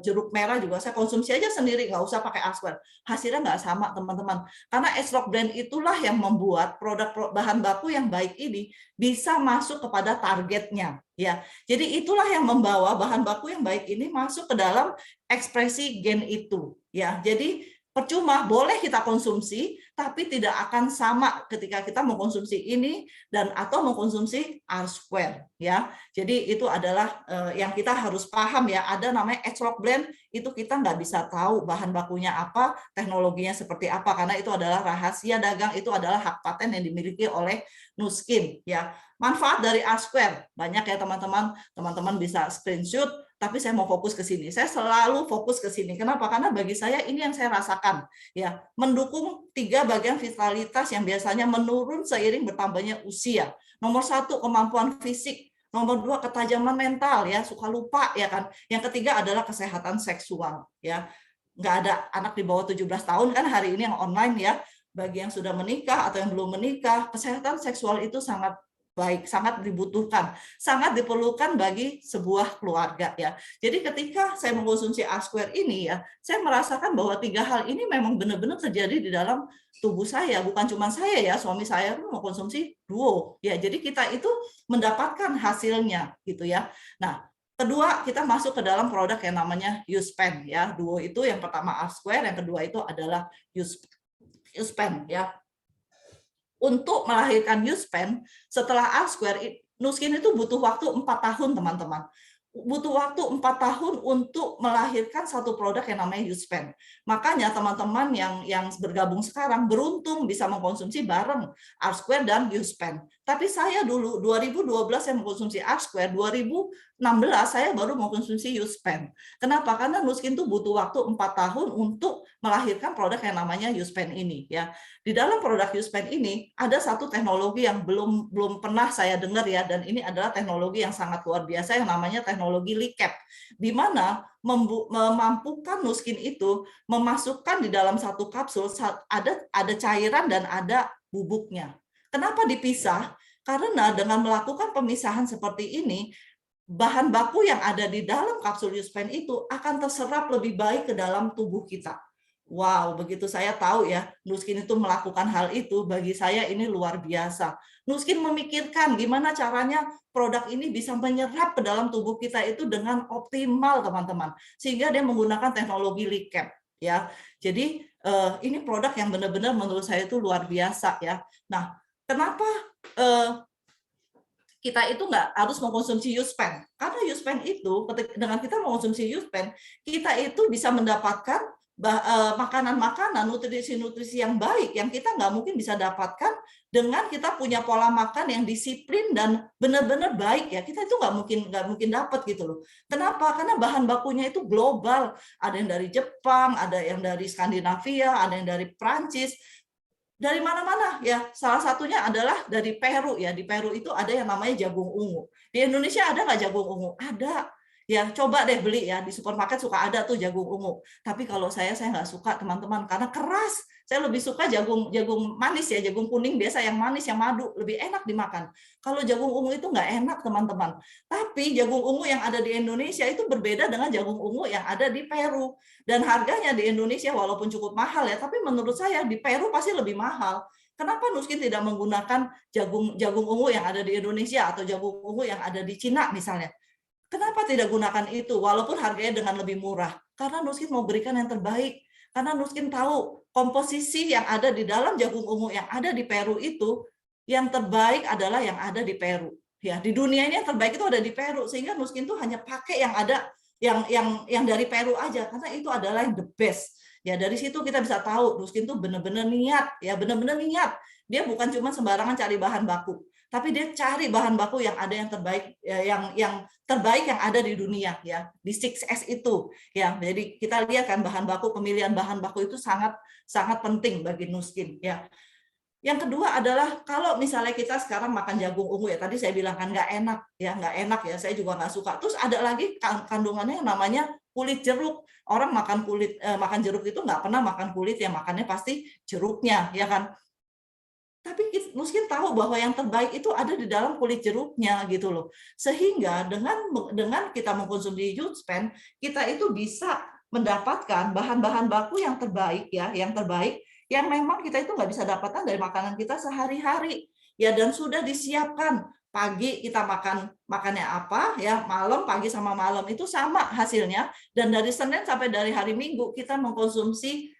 jeruk merah juga saya konsumsi aja sendiri, nggak usah pakai R-square. Hasilnya nggak sama teman-teman, karena X-Rock Blend itulah yang membuat produk bahan baku yang baik ini bisa masuk kepada targetnya ya. Jadi itulah yang membawa bahan baku yang baik ini masuk ke dalam ekspresi gen itu ya. Jadi percuma, boleh kita konsumsi, tapi tidak akan sama ketika kita mengkonsumsi ini atau mengkonsumsi R-square ya. Jadi itu adalah yang kita harus paham ya. Ada namanya X-Rock Blend, itu kita nggak bisa tahu bahan bakunya apa, teknologinya seperti apa, karena itu adalah rahasia dagang, itu adalah hak paten yang dimiliki oleh Nuskin ya. Manfaat dari R-square banyak ya teman-teman. Teman-teman bisa screenshot, tapi saya mau fokus ke sini. Saya selalu fokus ke sini. Kenapa? Karena bagi saya ini yang saya rasakan ya, mendukung 3 bagian vitalitas yang biasanya menurun seiring bertambahnya usia. Nomor 1, kemampuan fisik. Nomor 2, ketajaman mental ya, suka lupa ya kan. Yang ketiga adalah kesehatan seksual ya. Nggak ada anak di bawah 17 tahun kan hari ini yang online ya. Bagi yang sudah menikah atau yang belum menikah, kesehatan seksual itu sangat baik, sangat dibutuhkan, sangat diperlukan bagi sebuah keluarga ya. Jadi ketika saya mengkonsumsi R-square ini ya, saya merasakan bahwa 3 hal ini memang benar-benar terjadi di dalam tubuh saya. Bukan cuma saya ya, suami saya pun mengkonsumsi Duo ya. Jadi kita itu mendapatkan hasilnya gitu ya. Nah, kedua kita masuk ke dalam produk yang namanya U-Span ya. Duo itu yang pertama R-square, yang kedua itu adalah U-Span ya. Untuk melahirkan U-Span setelah R-square, Nuskin itu butuh waktu 4 tahun teman-teman. butuh waktu 4 tahun untuk melahirkan satu produk yang namanya U-Span. Makanya teman-teman yang bergabung sekarang beruntung bisa mengkonsumsi bareng R-Square dan U-Span. Tapi saya dulu 2012 saya mengkonsumsi R-Square, 2016 saya baru mengkonsumsi U-Span. Kenapa? Karena Nuskin tuh butuh waktu 4 tahun untuk melahirkan produk yang namanya U-Span ini, ya. Di dalam produk U-Span ini ada satu teknologi yang belum pernah saya dengar, ya, dan ini adalah teknologi yang sangat luar biasa yang namanya teknologi LICAP, di mana memampukan Nuskin itu memasukkan di dalam satu kapsul ada cairan dan ada bubuknya. Kenapa dipisah? Karena dengan melakukan pemisahan seperti ini, bahan baku yang ada di dalam kapsul U-Span itu akan terserap lebih baik ke dalam tubuh kita. Wow, begitu saya tahu, ya, Nuskin itu melakukan hal itu, bagi saya ini luar biasa. Nuskin memikirkan gimana caranya produk ini bisa menyerap ke dalam tubuh kita itu dengan optimal, teman-teman. Sehingga dia menggunakan teknologi LICAP, ya. Jadi ini produk yang benar-benar menurut saya itu luar biasa, ya. Nah, kenapa kita itu nggak harus mengkonsumsi U-Span? Karena U-Span itu, dengan kita mengkonsumsi U-Span, kita itu bisa mendapatkan makanan-makanan, nutrisi-nutrisi yang baik yang kita nggak mungkin bisa dapatkan dengan kita punya pola makan yang disiplin dan benar-benar baik, ya. Kita itu nggak mungkin dapat gitu loh. Kenapa? Karena bahan bakunya itu global. Ada yang dari Jepang, ada yang dari Skandinavia, ada yang dari Prancis, dari mana-mana, ya. Salah satunya adalah dari Peru, ya. Di Peru itu ada yang namanya jagung ungu. Di Indonesia ada nggak jagung ungu? Ada. Ya, coba deh beli, ya, di supermarket suka ada tuh jagung ungu. Tapi kalau saya nggak suka, teman-teman, karena keras. Saya lebih suka jagung manis, ya, jagung kuning biasa yang manis, yang madu, lebih enak dimakan. Kalau jagung ungu itu nggak enak, teman-teman. Tapi jagung ungu yang ada di Indonesia itu berbeda dengan jagung ungu yang ada di Peru. Dan harganya di Indonesia walaupun cukup mahal, ya, tapi menurut saya di Peru pasti lebih mahal. Kenapa Nuskin tidak menggunakan jagung ungu yang ada di Indonesia atau jagung ungu yang ada di Cina misalnya? Kenapa tidak gunakan itu walaupun harganya dengan lebih murah? Karena Nuskin mau berikan yang terbaik. Karena Nuskin tahu komposisi yang ada di dalam jagung ungu yang ada di Peru itu, yang terbaik adalah yang ada di Peru. Ya, di dunia ini yang terbaik itu ada di Peru, sehingga Nuskin tuh hanya pakai yang ada yang dari Peru aja, karena itu adalah yang the best. Ya, dari situ kita bisa tahu Nuskin tuh benar-benar niat, ya, benar-benar niat. Dia bukan cuma sembarangan cari bahan baku, tapi dia cari bahan baku yang ada yang terbaik, yang terbaik yang ada di dunia, ya, di 6S itu, ya. Jadi kita lihat kan pemilihan bahan baku itu sangat penting bagi Nuskin, ya. Yang kedua adalah kalau misalnya kita sekarang makan jagung ungu, ya, tadi saya bilang kan nggak enak ya, saya juga nggak suka. Terus ada lagi kandungannya yang namanya kulit jeruk. Orang makan jeruk itu nggak pernah makan kulit, ya, makannya pasti jeruknya, ya kan. Tapi Nuskin tahu bahwa yang terbaik itu ada di dalam kulit jeruknya gitu loh. Sehingga dengan kita mengkonsumsi U-Span, kita itu bisa mendapatkan bahan-bahan baku yang terbaik, ya, yang memang kita itu nggak bisa dapatkan dari makanan kita sehari-hari, ya, dan sudah disiapkan. Pagi kita makannya apa, ya, malam, pagi sama malam itu sama hasilnya, dan dari Senin sampai dari hari Minggu kita mengkonsumsi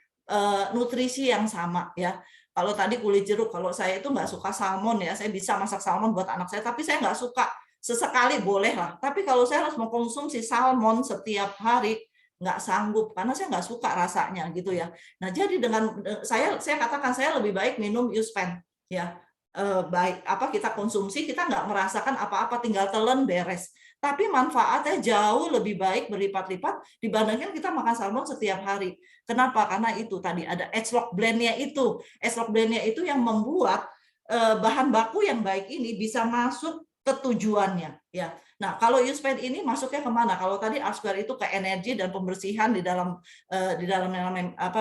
nutrisi yang sama, ya. Kalau tadi kulit jeruk, kalau saya itu nggak suka salmon, ya, saya bisa masak salmon buat anak saya, tapi saya nggak suka. Sesekali boleh lah, tapi kalau saya harus mengkonsumsi salmon setiap hari, nggak sanggup, karena saya nggak suka rasanya gitu, ya. Nah, jadi dengan saya katakan saya lebih baik minum U-Span, ya. Baik apa kita konsumsi, kita nggak merasakan apa-apa, tinggal telan beres. Tapi manfaatnya jauh lebih baik berlipat-lipat dibandingkan kita makan salmon setiap hari. Kenapa? Karena itu tadi ada H-Log blend-nya itu. H-Log blend-nya itu yang membuat bahan baku yang baik ini bisa masuk ke tujuannya, ya. Nah, kalau U-Span ini masuknya kemana? Kalau tadi R-Square itu ke energi dan pembersihan di dalam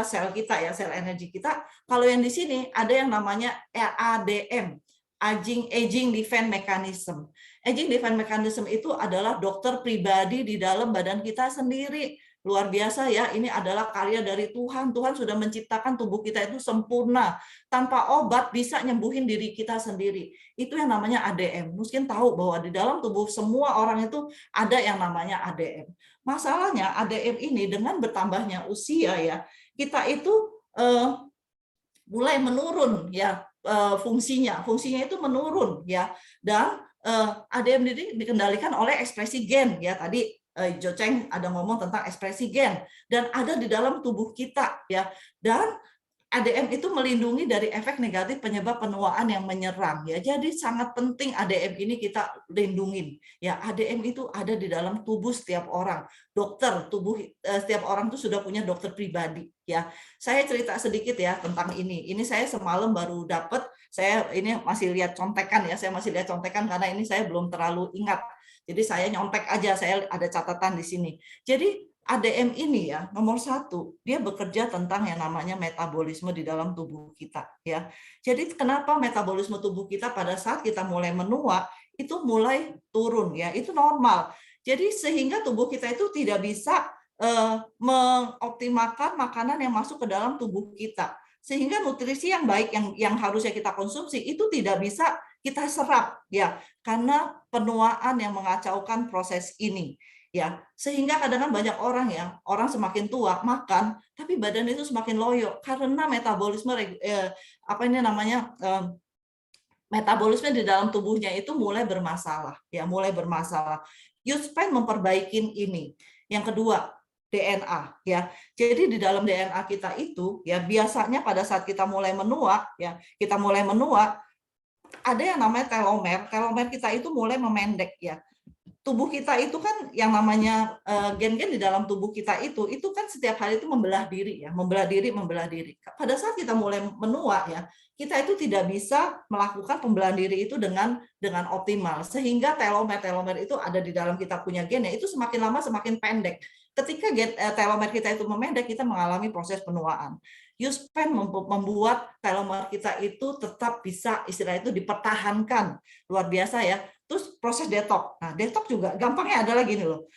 sel kita, ya, sel energi kita. Kalau yang di sini ada yang namanya ADM, Aging Defense Mechanism. Aging Defense Mechanism itu adalah dokter pribadi di dalam badan kita sendiri. Luar biasa, ya, ini adalah karya dari Tuhan. Tuhan sudah menciptakan tubuh kita itu sempurna. Tanpa obat bisa nyembuhin diri kita sendiri. Itu yang namanya ADM. Mungkin tahu bahwa di dalam tubuh semua orang itu ada yang namanya ADM. Masalahnya ADM ini dengan bertambahnya usia, ya, kita itu mulai menurun, ya, fungsinya itu menurun, ya, dan ADM ini dikendalikan oleh ekspresi gen ya. Tadi Jo Cheng ada ngomong tentang ekspresi gen dan ada di dalam tubuh kita ya. Dan ADM itu melindungi dari efek negatif penyebab penuaan yang menyerang ya. Jadi sangat penting ADM ini kita lindungin. Ya, ADM itu ada di dalam tubuh setiap orang. Dokter, setiap orang itu sudah punya dokter pribadi ya. Saya cerita sedikit ya tentang ini. Ini saya semalam baru dapat, saya ini masih lihat contekan ya. Saya masih lihat contekan karena ini saya belum terlalu ingat. Jadi saya nyontek aja, saya ada catatan di sini. Jadi ADM ini ya nomor 1, dia bekerja tentang yang namanya metabolisme di dalam tubuh kita ya. Jadi kenapa metabolisme tubuh kita pada saat kita mulai menua itu mulai turun ya, itu normal. Jadi sehingga tubuh kita itu tidak bisa mengoptimalkan makanan yang masuk ke dalam tubuh kita. Sehingga nutrisi yang baik yang harusnya kita konsumsi itu tidak bisa kita serap ya, karena penuaan yang mengacaukan proses ini. Ya, sehingga kadang-kadang banyak orang semakin tua makan tapi badan itu semakin loyo karena metabolisme metabolisme di dalam tubuhnya itu mulai bermasalah ya, mulai bermasalah. U-Span memperbaikin ini. Yang kedua, DNA ya. Jadi di dalam DNA kita itu ya biasanya pada saat kita mulai menua ada yang namanya telomer. Telomer kita itu mulai memendek ya. Tubuh kita itu kan yang namanya gen-gen di dalam tubuh kita itu kan setiap hari itu membelah diri ya, membelah diri. Pada saat kita mulai menua ya, kita itu tidak bisa melakukan pembelahan diri itu dengan optimal, sehingga telomer itu ada di dalam kita punya gen ya, itu semakin lama semakin pendek. Ketika telomer kita itu memendek, kita mengalami proses penuaan. U-Span membuat telomer kita itu tetap bisa istilah itu dipertahankan, luar biasa ya. Terus proses detox. Nah, detox juga gampangnya adalah gini loh.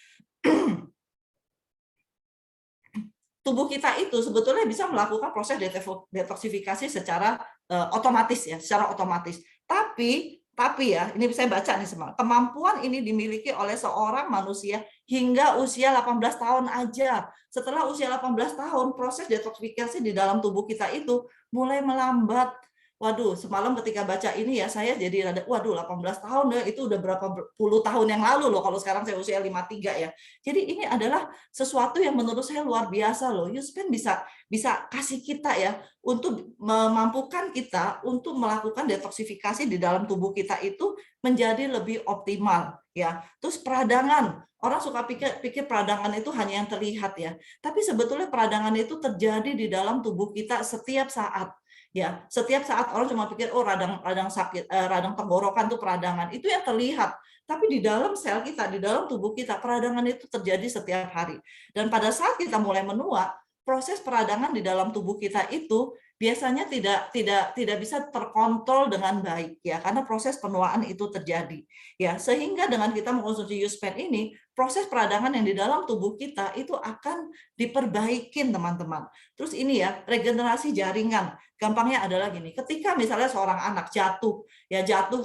Tubuh kita itu sebetulnya bisa melakukan proses detoksifikasi secara otomatis ya, secara otomatis. Tapi ya, ini saya baca nih semua. Kemampuan ini dimiliki oleh seorang manusia hingga usia 18 tahun aja. Setelah usia 18 tahun, proses detoksifikasi di dalam tubuh kita itu mulai melambat. Waduh, semalam ketika baca ini ya, saya jadi rada, waduh 18 tahun ya, itu udah berapa puluh tahun yang lalu loh, kalau sekarang saya usia 53 ya. Jadi ini adalah sesuatu yang menurut saya luar biasa loh. U-Span bisa kasih kita ya, untuk memampukan kita untuk melakukan detoksifikasi di dalam tubuh kita itu menjadi lebih optimal ya. Terus peradangan, orang suka pikir peradangan itu hanya yang terlihat ya, tapi sebetulnya peradangan itu terjadi di dalam tubuh kita setiap saat. Ya, setiap saat orang cuma pikir oh radang sakit, radang tenggorokan itu peradangan, itu yang terlihat. Tapi di dalam sel kita, di dalam tubuh kita, peradangan itu terjadi setiap hari. Dan pada saat kita mulai menua, proses peradangan di dalam tubuh kita itu biasanya tidak bisa terkontrol dengan baik ya, karena proses penuaan itu terjadi ya, sehingga dengan kita mengkonsumsi U-Span ini, proses peradangan yang di dalam tubuh kita itu akan diperbaikin teman-teman. Terus ini ya, regenerasi jaringan. Gampangnya adalah gini, ketika misalnya seorang anak jatuh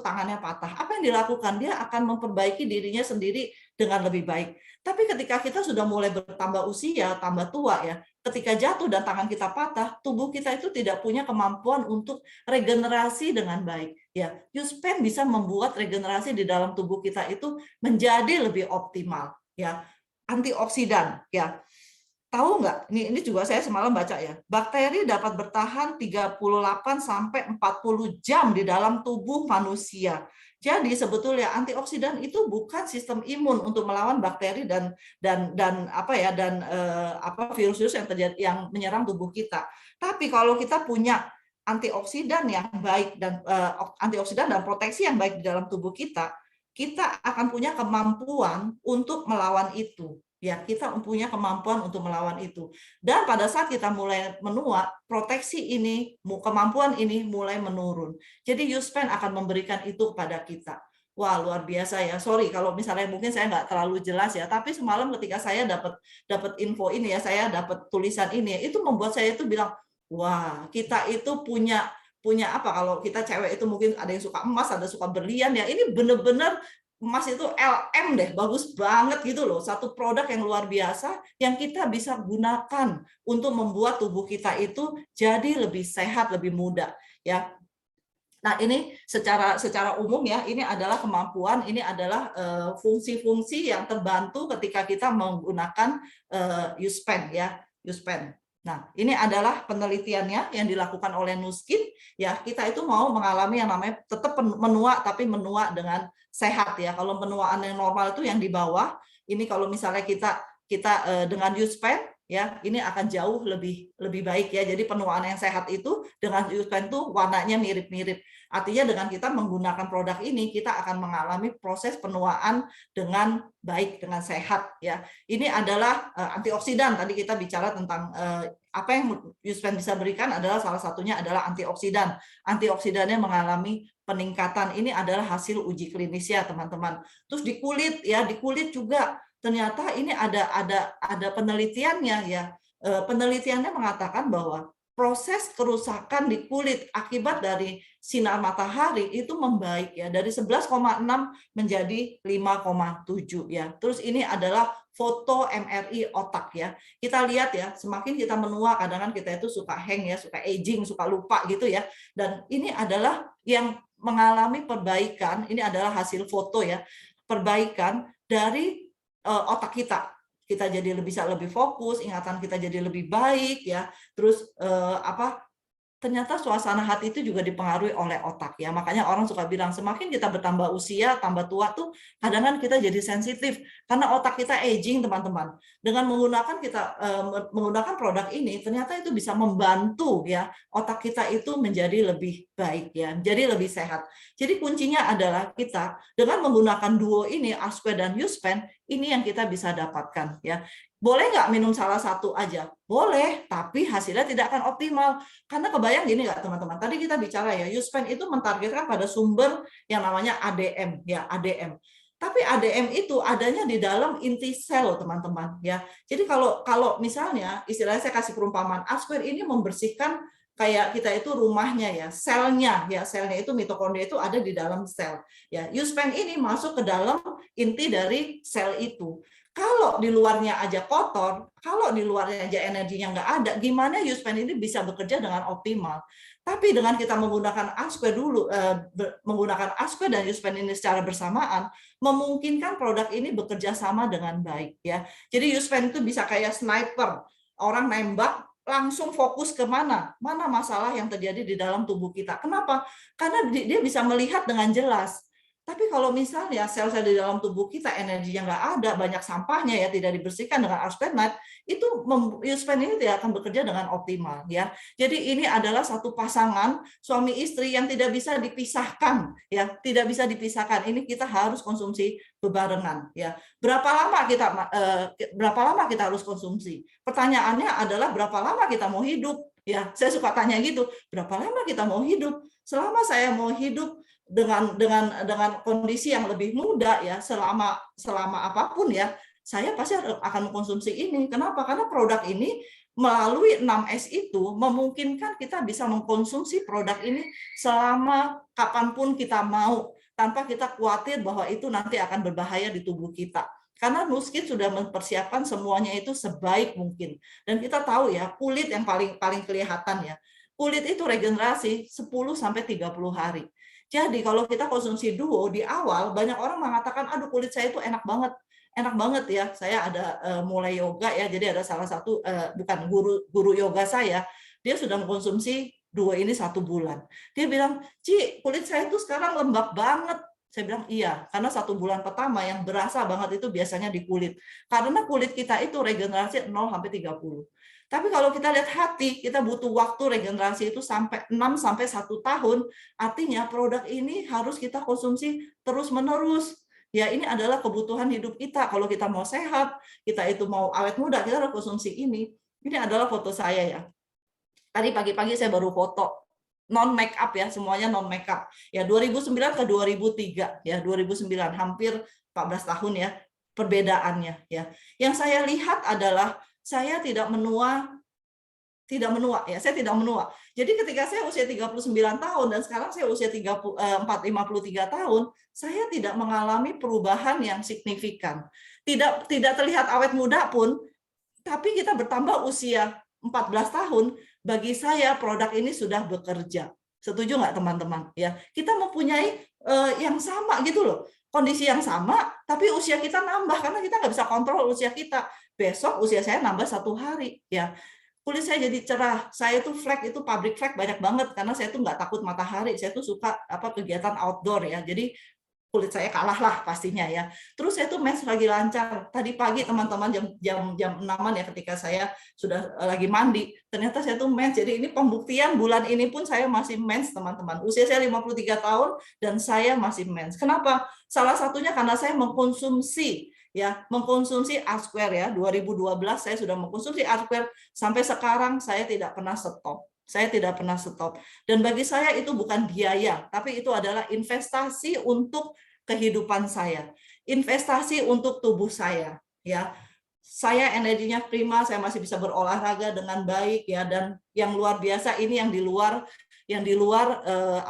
tangannya patah, apa yang dilakukan? Dia akan memperbaiki dirinya sendiri dengan lebih baik. Tapi ketika kita sudah mulai bertambah usia, tambah tua ya, ketika jatuh dan tangan kita patah, tubuh kita itu tidak punya kemampuan untuk regenerasi dengan baik. Ya, U-Span bisa membuat regenerasi di dalam tubuh kita itu menjadi lebih optimal. Ya, antioksidan. Ya, tahu nggak? Ini juga saya semalam baca ya. Bakteri dapat bertahan 38 sampai 40 jam di dalam tubuh manusia. Jadi sebetulnya antioksidan itu bukan sistem imun untuk melawan bakteri dan virus-virus yang menyerang tubuh kita. Tapi kalau kita punya antioksidan yang baik dan antioksidan dan proteksi yang baik di dalam tubuh kita akan punya kemampuan untuk melawan itu. Ya, kita punya kemampuan untuk melawan itu. Dan pada saat kita mulai menua, proteksi ini, kemampuan ini mulai menurun. Jadi U-Span akan memberikan itu kepada kita. Wah, luar biasa ya. Sorry kalau misalnya mungkin saya nggak terlalu jelas ya, tapi semalam ketika saya dapat info ini ya, saya dapat tulisan ini, itu membuat saya itu bilang, wah, kita itu punya apa, kalau kita cewek itu mungkin ada yang suka emas, ada suka berlian ya, ini benar-benar emas itu LM deh, bagus banget gitu loh. Satu produk yang luar biasa yang kita bisa gunakan untuk membuat tubuh kita itu jadi lebih sehat, lebih muda ya. Nah, ini secara umum ya, ini adalah kemampuan, ini adalah fungsi-fungsi yang terbantu ketika kita menggunakan USPEN ya, USPEN. Nah, ini adalah penelitiannya yang dilakukan oleh Nuskin ya. Kita itu mau mengalami yang namanya tetap menua, tapi menua dengan sehat ya. Kalau penuaan yang normal itu yang di bawah. Ini kalau misalnya kita dengan USPEN ya, ini akan jauh lebih baik ya. Jadi penuaan yang sehat itu dengan USPEN itu warnanya mirip-mirip. Artinya dengan kita menggunakan produk ini, kita akan mengalami proses penuaan dengan baik, dengan sehat ya. Ini adalah antioksidan. Tadi kita bicara tentang apa yang USPEN bisa berikan adalah salah satunya adalah antioksidan. Antioksidannya mengalami peningkatan. Ini adalah hasil uji klinis ya, teman-teman. Terus di kulit ya, di kulit juga ternyata ini ada penelitiannya ya. Penelitiannya mengatakan bahwa proses kerusakan di kulit akibat dari sinar matahari itu membaik ya, dari 11,6 menjadi 5,7 ya. Terus ini adalah foto MRI otak ya. Kita lihat ya, semakin kita menua kadang-kadang kita itu suka hang ya, suka aging, suka lupa gitu ya. Dan ini adalah yang mengalami perbaikan, ini adalah hasil foto ya, perbaikan dari otak kita. Kita jadi bisa lebih fokus, ingatan kita jadi lebih baik ya. Terus ternyata suasana hati itu juga dipengaruhi oleh otak ya. Makanya orang suka bilang semakin kita bertambah usia, tambah tua tuh kadang-kadang kita jadi sensitif karena otak kita aging, teman-teman. Dengan menggunakan produk ini ternyata itu bisa membantu ya otak kita itu menjadi lebih baik ya, jadi lebih sehat. Jadi kuncinya adalah kita dengan menggunakan duo ini, Asque dan USPEN, ini yang kita bisa dapatkan ya. Boleh nggak minum salah satu aja? Boleh, tapi hasilnya tidak akan optimal. Karena kebayang gini nggak teman-teman, tadi kita bicara ya, USPEN itu mentargetkan pada sumber yang namanya ADM, ya ADM. Tapi ADM itu adanya di dalam inti sel, teman-teman. Ya. Jadi kalau misalnya, istilahnya saya kasih perumpamaan, Asque ini membersihkan kayak kita itu rumahnya ya, selnya itu mitokondria itu ada di dalam sel. Ya, USPEN ini masuk ke dalam inti dari sel itu. Kalau di luarnya aja kotor, kalau di luarnya aja energinya nggak ada, gimana USPEN ini bisa bekerja dengan optimal? Tapi dengan kita menggunakan Asque menggunakan Asque dan USPEN ini secara bersamaan, memungkinkan produk ini bekerja sama dengan baik ya. Jadi USPEN itu bisa kayak sniper, orang nembak langsung fokus ke mana masalah yang terjadi di dalam tubuh kita. Kenapa? Karena dia bisa melihat dengan jelas. Tapi kalau misalnya sel-sel di dalam tubuh kita energinya nggak ada, banyak sampahnya ya, tidak dibersihkan dengan Aspenite, itu USPEN ini tidak akan bekerja dengan optimal ya. Jadi ini adalah satu pasangan suami istri yang tidak bisa dipisahkan ya, tidak bisa dipisahkan. Ini kita harus konsumsi bebarengan ya. Berapa lama kita harus konsumsi? Pertanyaannya adalah berapa lama kita mau hidup ya. Saya suka tanya gitu, berapa lama kita mau hidup? Selama saya mau hidup dengan kondisi yang lebih muda ya, selama apapun ya, saya pasti akan mengkonsumsi ini. Kenapa? Karena produk ini melalui 6S itu memungkinkan kita bisa mengkonsumsi produk ini selama kapanpun kita mau, tanpa kita khawatir bahwa itu nanti akan berbahaya di tubuh kita. Karena Nuskin sudah mempersiapkan semuanya itu sebaik mungkin. Dan kita tahu ya, kulit yang paling kelihatan ya. Kulit itu regenerasi 10-30 hari. Jadi kalau kita konsumsi duo di awal, banyak orang mengatakan, aduh kulit saya itu enak banget ya. Saya ada mulai yoga ya, jadi ada salah satu bukan guru yoga saya, dia sudah mengkonsumsi duo ini 1 bulan. Dia bilang, Ci, kulit saya itu sekarang lembab banget. Saya bilang iya, karena 1 bulan pertama yang berasa banget itu biasanya di kulit. Karena kulit kita itu regenerasi 0-30. Tapi kalau kita lihat hati, kita butuh waktu regenerasi itu sampai 6-1 tahun. Artinya produk ini harus kita konsumsi terus-menerus. Ya, ini adalah kebutuhan hidup kita. Kalau kita mau sehat, kita itu mau awet muda, kita harus konsumsi ini. Ini adalah foto saya ya. Tadi pagi-pagi saya baru foto. Non make up ya, semuanya non make up. Ya, 2009 ke 2003 ya, 2009 hampir 14 tahun ya perbedaannya ya. Yang saya lihat adalah saya tidak menua ya, saya tidak menua. Jadi ketika saya usia 39 tahun dan sekarang saya usia 53 tahun, saya tidak mengalami perubahan yang signifikan. Tidak terlihat awet muda pun, tapi kita bertambah usia 14 tahun, bagi saya produk ini sudah bekerja. Setuju nggak teman-teman? Ya, kita mempunyai yang sama gitu loh, kondisi yang sama, tapi usia kita nambah karena kita nggak bisa kontrol usia kita. Besok usia saya nambah 1 hari, ya. Kulit saya jadi cerah. Saya tuh flek itu public flek banyak banget karena saya tuh nggak takut matahari. Saya tuh suka kegiatan outdoor ya. Jadi kulit saya kalah lah pastinya ya. Terus saya tuh mens lagi lancar. Tadi pagi teman-teman jam 6-an ya ketika saya sudah lagi mandi, ternyata saya tuh mens. Jadi ini pembuktian bulan ini pun saya masih mens teman-teman. Usia saya 53 tahun dan saya masih mens. Kenapa? Salah satunya karena saya mengkonsumsi R-Square ya. 2012 saya sudah mengkonsumsi R-Square, sampai sekarang saya tidak pernah stop. Saya tidak pernah stop. Dan bagi saya itu bukan biaya, tapi itu adalah investasi untuk kehidupan saya. Investasi untuk tubuh saya, ya. Saya energinya prima, saya masih bisa berolahraga dengan baik ya, dan yang luar biasa ini yang di luar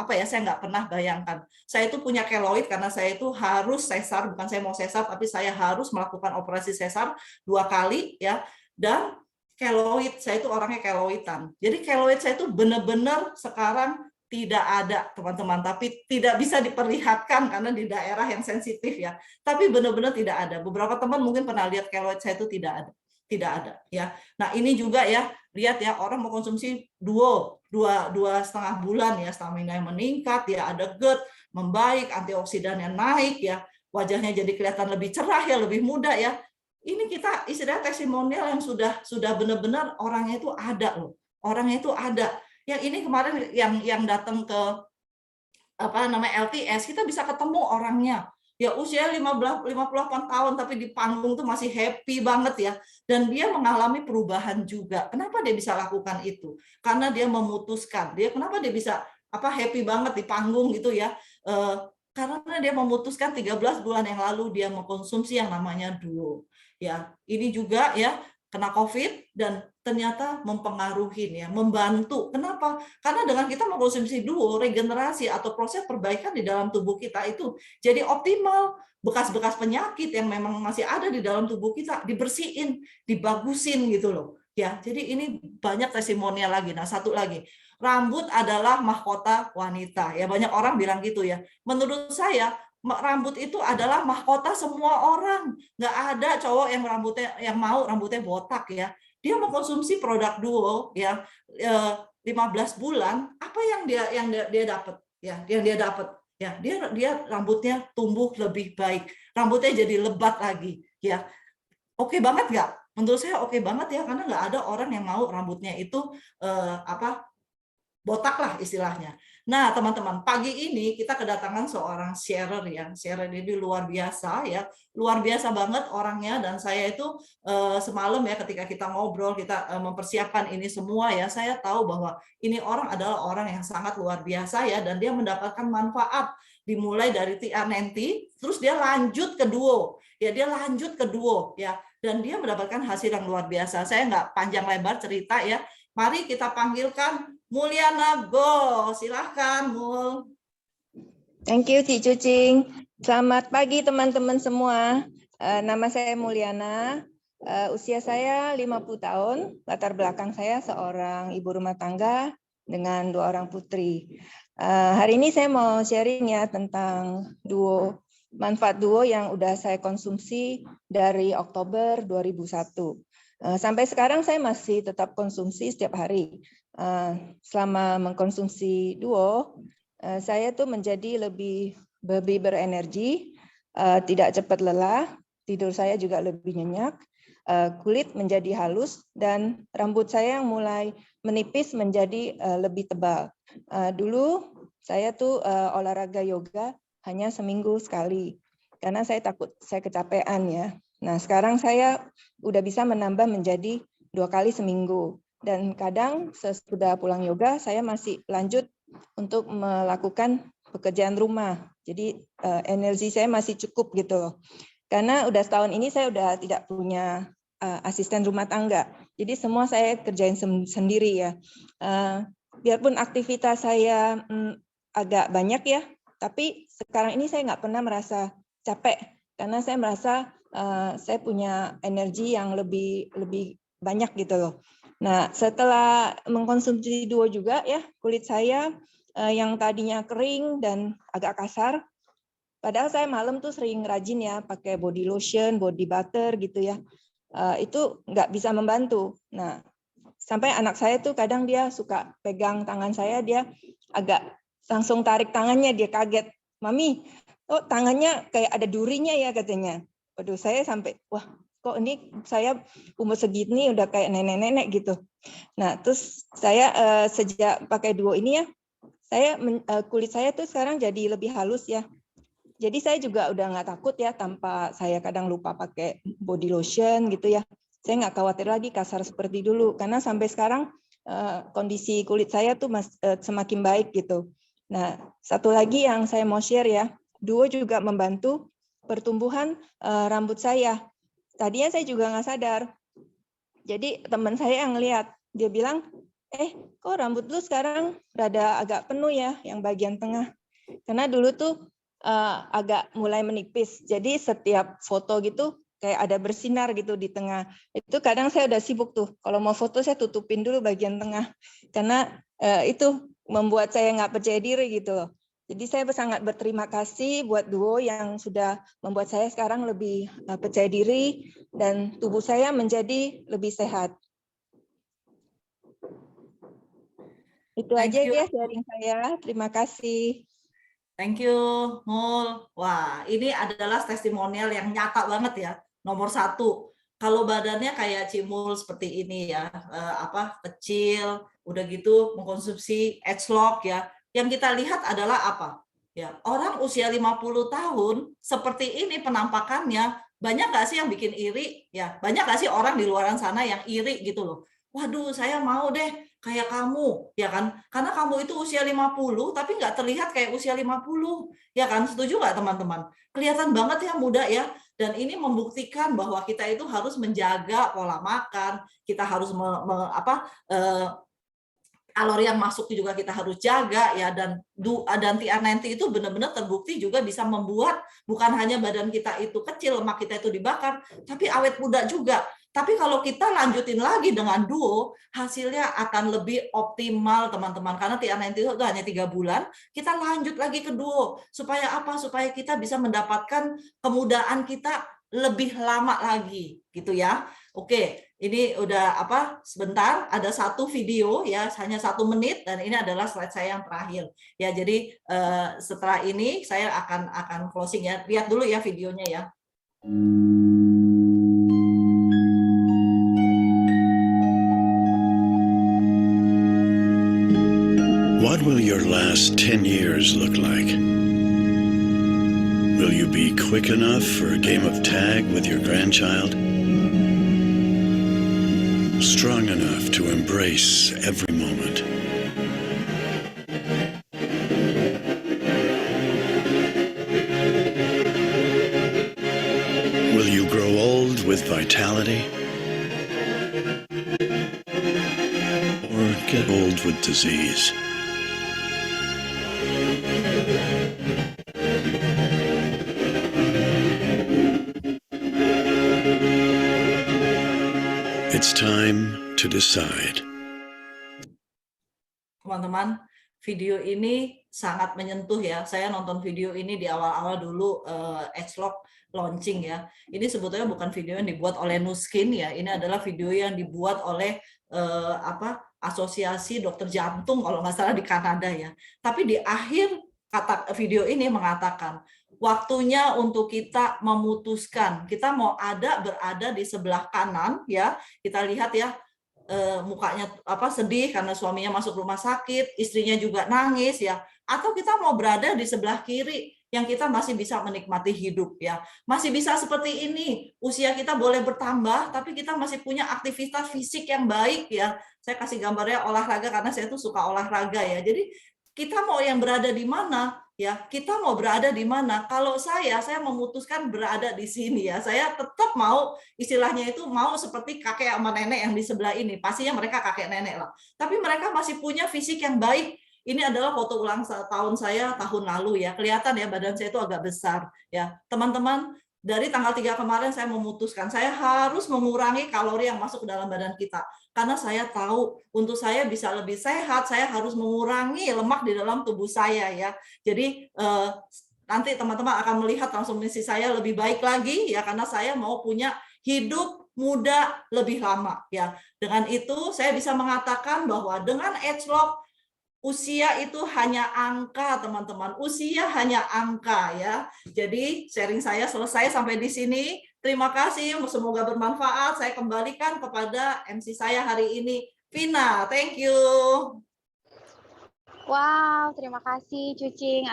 saya nggak pernah bayangkan. Saya itu punya keloid karena saya itu harus sesar, bukan saya mau sesar, tapi saya harus melakukan operasi sesar 2 kali ya. Dan keloid, saya itu orangnya keloidan. Jadi keloid saya itu benar-benar sekarang tidak ada, teman-teman. Tapi tidak bisa diperlihatkan karena di daerah yang sensitif ya. Tapi benar-benar tidak ada. Beberapa teman mungkin pernah lihat keloid saya itu tidak ada ya. Nah ini juga ya, lihat ya, orang mengkonsumsi dua setengah bulan ya, stamina yang meningkat ya, ada GERD membaik, antioksidannya naik ya, wajahnya jadi kelihatan lebih cerah ya, lebih muda ya. Ini kita istilah testimonial yang sudah benar-benar orangnya itu ada loh. Orangnya itu ada. Yang ini kemarin yang datang ke LTS, kita bisa ketemu orangnya. Ya usia 58 tahun tapi di panggung tuh masih happy banget ya. Dan dia mengalami perubahan juga. Kenapa dia bisa lakukan itu? Karena dia memutuskan. Kenapa dia bisa happy banget di panggung gitu ya? Karena dia memutuskan 13 bulan yang lalu dia mengkonsumsi yang namanya Duo. Ya, ini juga ya kena COVID dan ternyata mempengaruhi ya, membantu. Kenapa? Karena dengan kita mengkonsumsi Duo, regenerasi atau proses perbaikan di dalam tubuh kita itu jadi optimal. Bekas-bekas penyakit yang memang masih ada di dalam tubuh kita dibersihin, dibagusin gitu loh. Ya, jadi ini banyak testimonial lagi. Nah, satu lagi, rambut adalah mahkota wanita. Ya, banyak orang bilang gitu ya. Menurut saya rambut itu adalah mahkota semua orang. Nggak ada cowok yang mau rambutnya botak ya. Dia mengkonsumsi produk Duo ya 15 bulan, apa yang dia dapat ya? Yang dia dapat ya, dia rambutnya tumbuh lebih baik. Rambutnya jadi lebat lagi ya. Oke banget nggak? Menurut saya oke banget ya, karena nggak ada orang yang mau rambutnya itu botak lah istilahnya. Nah, teman-teman, pagi ini kita kedatangan seorang sharer ya. Sharer ini luar biasa ya. Luar biasa banget orangnya, dan saya itu semalam ya ketika kita ngobrol, kita mempersiapkan ini semua ya, saya tahu bahwa ini orang adalah orang yang sangat luar biasa ya, dan dia mendapatkan manfaat dimulai dari TR90, terus dia lanjut ke Duo. Ya, dia lanjut ke Duo ya, dan dia mendapatkan hasil yang luar biasa. Saya nggak panjang lebar cerita ya. Mari kita panggilkan Mulyana Go, silahkan Mul. Thank you Cik Cucing. Selamat pagi teman-teman semua. Nama saya Mulyana. Usia saya 50 tahun. Latar belakang saya seorang ibu rumah tangga dengan 2 orang putri. Hari ini saya mau sharing ya tentang Duo, manfaat Duo yang udah saya konsumsi dari Oktober 2001. Sampai sekarang saya masih tetap konsumsi setiap hari. Selama mengkonsumsi Duo, saya tuh menjadi lebih berenergi, tidak cepat lelah, tidur saya juga lebih nyenyak, kulit menjadi halus, dan rambut saya yang mulai menipis menjadi lebih tebal. Dulu saya tuh olahraga yoga hanya seminggu sekali, karena saya takut saya kecapean ya. Nah, sekarang saya udah bisa menambah menjadi 2 kali seminggu. Dan kadang sesudah pulang yoga, saya masih lanjut untuk melakukan pekerjaan rumah. Jadi energi saya masih cukup gitu loh. Karena udah setahun ini saya udah tidak punya asisten rumah tangga. Jadi semua saya kerjain sendiri ya. Biarpun aktivitas saya agak banyak ya, tapi sekarang ini saya nggak pernah merasa capek. Karena saya merasa saya punya energi yang lebih banyak gitu loh. Nah, setelah mengkonsumsi Duo juga ya, kulit saya yang tadinya kering dan agak kasar. Padahal saya malam tuh sering rajin ya pakai body lotion, body butter gitu ya. Itu nggak bisa membantu. Nah, sampai anak saya tuh kadang dia suka pegang tangan saya, dia agak langsung tarik tangannya, dia kaget. Mami, oh tangannya kayak ada durinya ya katanya. Waduh, saya sampai, wah kok ini saya umur segini udah kayak nenek-nenek gitu. Nah, terus saya sejak pakai Duo ini ya, saya kulit saya tuh sekarang jadi lebih halus ya. Jadi saya juga udah nggak takut ya tanpa saya kadang lupa pakai body lotion gitu ya. Saya nggak khawatir lagi kasar seperti dulu karena sampai sekarang kondisi kulit saya tuh semakin baik gitu. Nah, satu lagi yang saya mau share ya, Duo juga membantu pertumbuhan rambut saya. Tadinya saya juga nggak sadar. Jadi teman saya yang lihat, dia bilang, kok rambut lu sekarang rada agak penuh ya, yang bagian tengah. Karena dulu tuh agak mulai menipis. Jadi setiap foto gitu kayak ada bersinar gitu di tengah. Itu kadang saya udah sibuk tuh. Kalau mau foto saya tutupin dulu bagian tengah. Karena itu membuat saya nggak percaya diri gitu loh. Jadi saya sangat berterima kasih buat Duo yang sudah membuat saya sekarang lebih percaya diri dan tubuh saya menjadi lebih sehat. Itu aja ya sharing saya. Terima kasih. Thank you, Mul. Wah, ini adalah testimonial yang nyata banget ya. Nomor 1, kalau badannya kayak Cimul seperti ini ya, kecil, udah gitu mengkonsumsi Edgelock ya. Yang kita lihat adalah apa? Ya, orang usia 50 tahun seperti ini penampakannya, banyak nggak sih yang bikin iri? Ya, banyak nggak sih orang di luar sana yang iri gitu loh. Waduh, saya mau deh kayak kamu, ya kan? Karena kamu itu usia 50 tapi nggak terlihat kayak usia 50, ya kan? Setuju nggak teman-teman? Kelihatan banget ya muda ya. Dan ini membuktikan bahwa kita itu harus menjaga pola makan, kita harus kalori yang masuk juga kita harus jaga ya, dan TR90 itu benar-benar terbukti juga bisa membuat bukan hanya badan kita itu kecil, lemak kita itu dibakar, tapi awet muda juga. Tapi kalau kita lanjutin lagi dengan Duo, hasilnya akan lebih optimal teman-teman, karena TR90 itu hanya 3 bulan, kita lanjut lagi ke Duo. Supaya apa? Supaya kita bisa mendapatkan kemudahan kita lebih lama lagi gitu ya. Oke, ini udah sebentar, ada satu video ya, hanya 1 menit, dan ini adalah slide saya yang terakhir ya. Jadi setelah ini saya akan closing ya. Lihat dulu ya videonya ya. What will your last 10 years look like? Will you be quick enough for a game of tag with your grandchild? Strong enough to embrace every moment? Will you grow old with vitality? Or get old with disease? It's time to decide. Teman-teman, video ini sangat menyentuh ya. Saya nonton video ini di awal-awal dulu Edgelock launching ya. Ini sebetulnya bukan video yang dibuat oleh Nuskin ya. Ini adalah video yang dibuat oleh Asosiasi Dokter Jantung kalau nggak salah di Kanada ya. Tapi di akhir kata video ini mengatakan waktunya untuk kita memutuskan, kita mau berada di sebelah kanan ya. Kita lihat ya, mukanya sedih karena suaminya masuk rumah sakit, istrinya juga nangis ya. Atau kita mau berada di sebelah kiri yang kita masih bisa menikmati hidup ya. Masih bisa seperti ini. Usia kita boleh bertambah tapi kita masih punya aktivitas fisik yang baik ya. Saya kasih gambarnya olahraga karena saya tuh suka olahraga ya. Jadi kita mau yang berada di mana? Ya, kita mau berada di mana? Kalau saya memutuskan berada di sini ya. Saya tetap mau, istilahnya itu mau seperti kakek sama nenek yang di sebelah ini. Pastinya mereka kakek nenek lah. Tapi mereka masih punya fisik yang baik. Ini adalah foto ulang tahun saya tahun lalu ya. Kelihatan ya badan saya itu agak besar ya. Teman-teman, dari tanggal 3 kemarin saya memutuskan saya harus mengurangi kalori yang masuk ke dalam badan kita. Karena saya tahu untuk saya bisa lebih sehat, saya harus mengurangi lemak di dalam tubuh saya ya. Jadi nanti teman-teman akan melihat transformasi saya lebih baik lagi ya, karena saya mau punya hidup muda lebih lama ya. Dengan itu saya bisa mengatakan bahwa dengan Agelock, usia itu hanya angka, teman-teman. Usia hanya angka ya. Jadi sharing saya selesai sampai di sini. Terima kasih, semoga bermanfaat. Saya kembalikan kepada MC saya hari ini, Vina. Thank you. Wow, terima kasih Cucing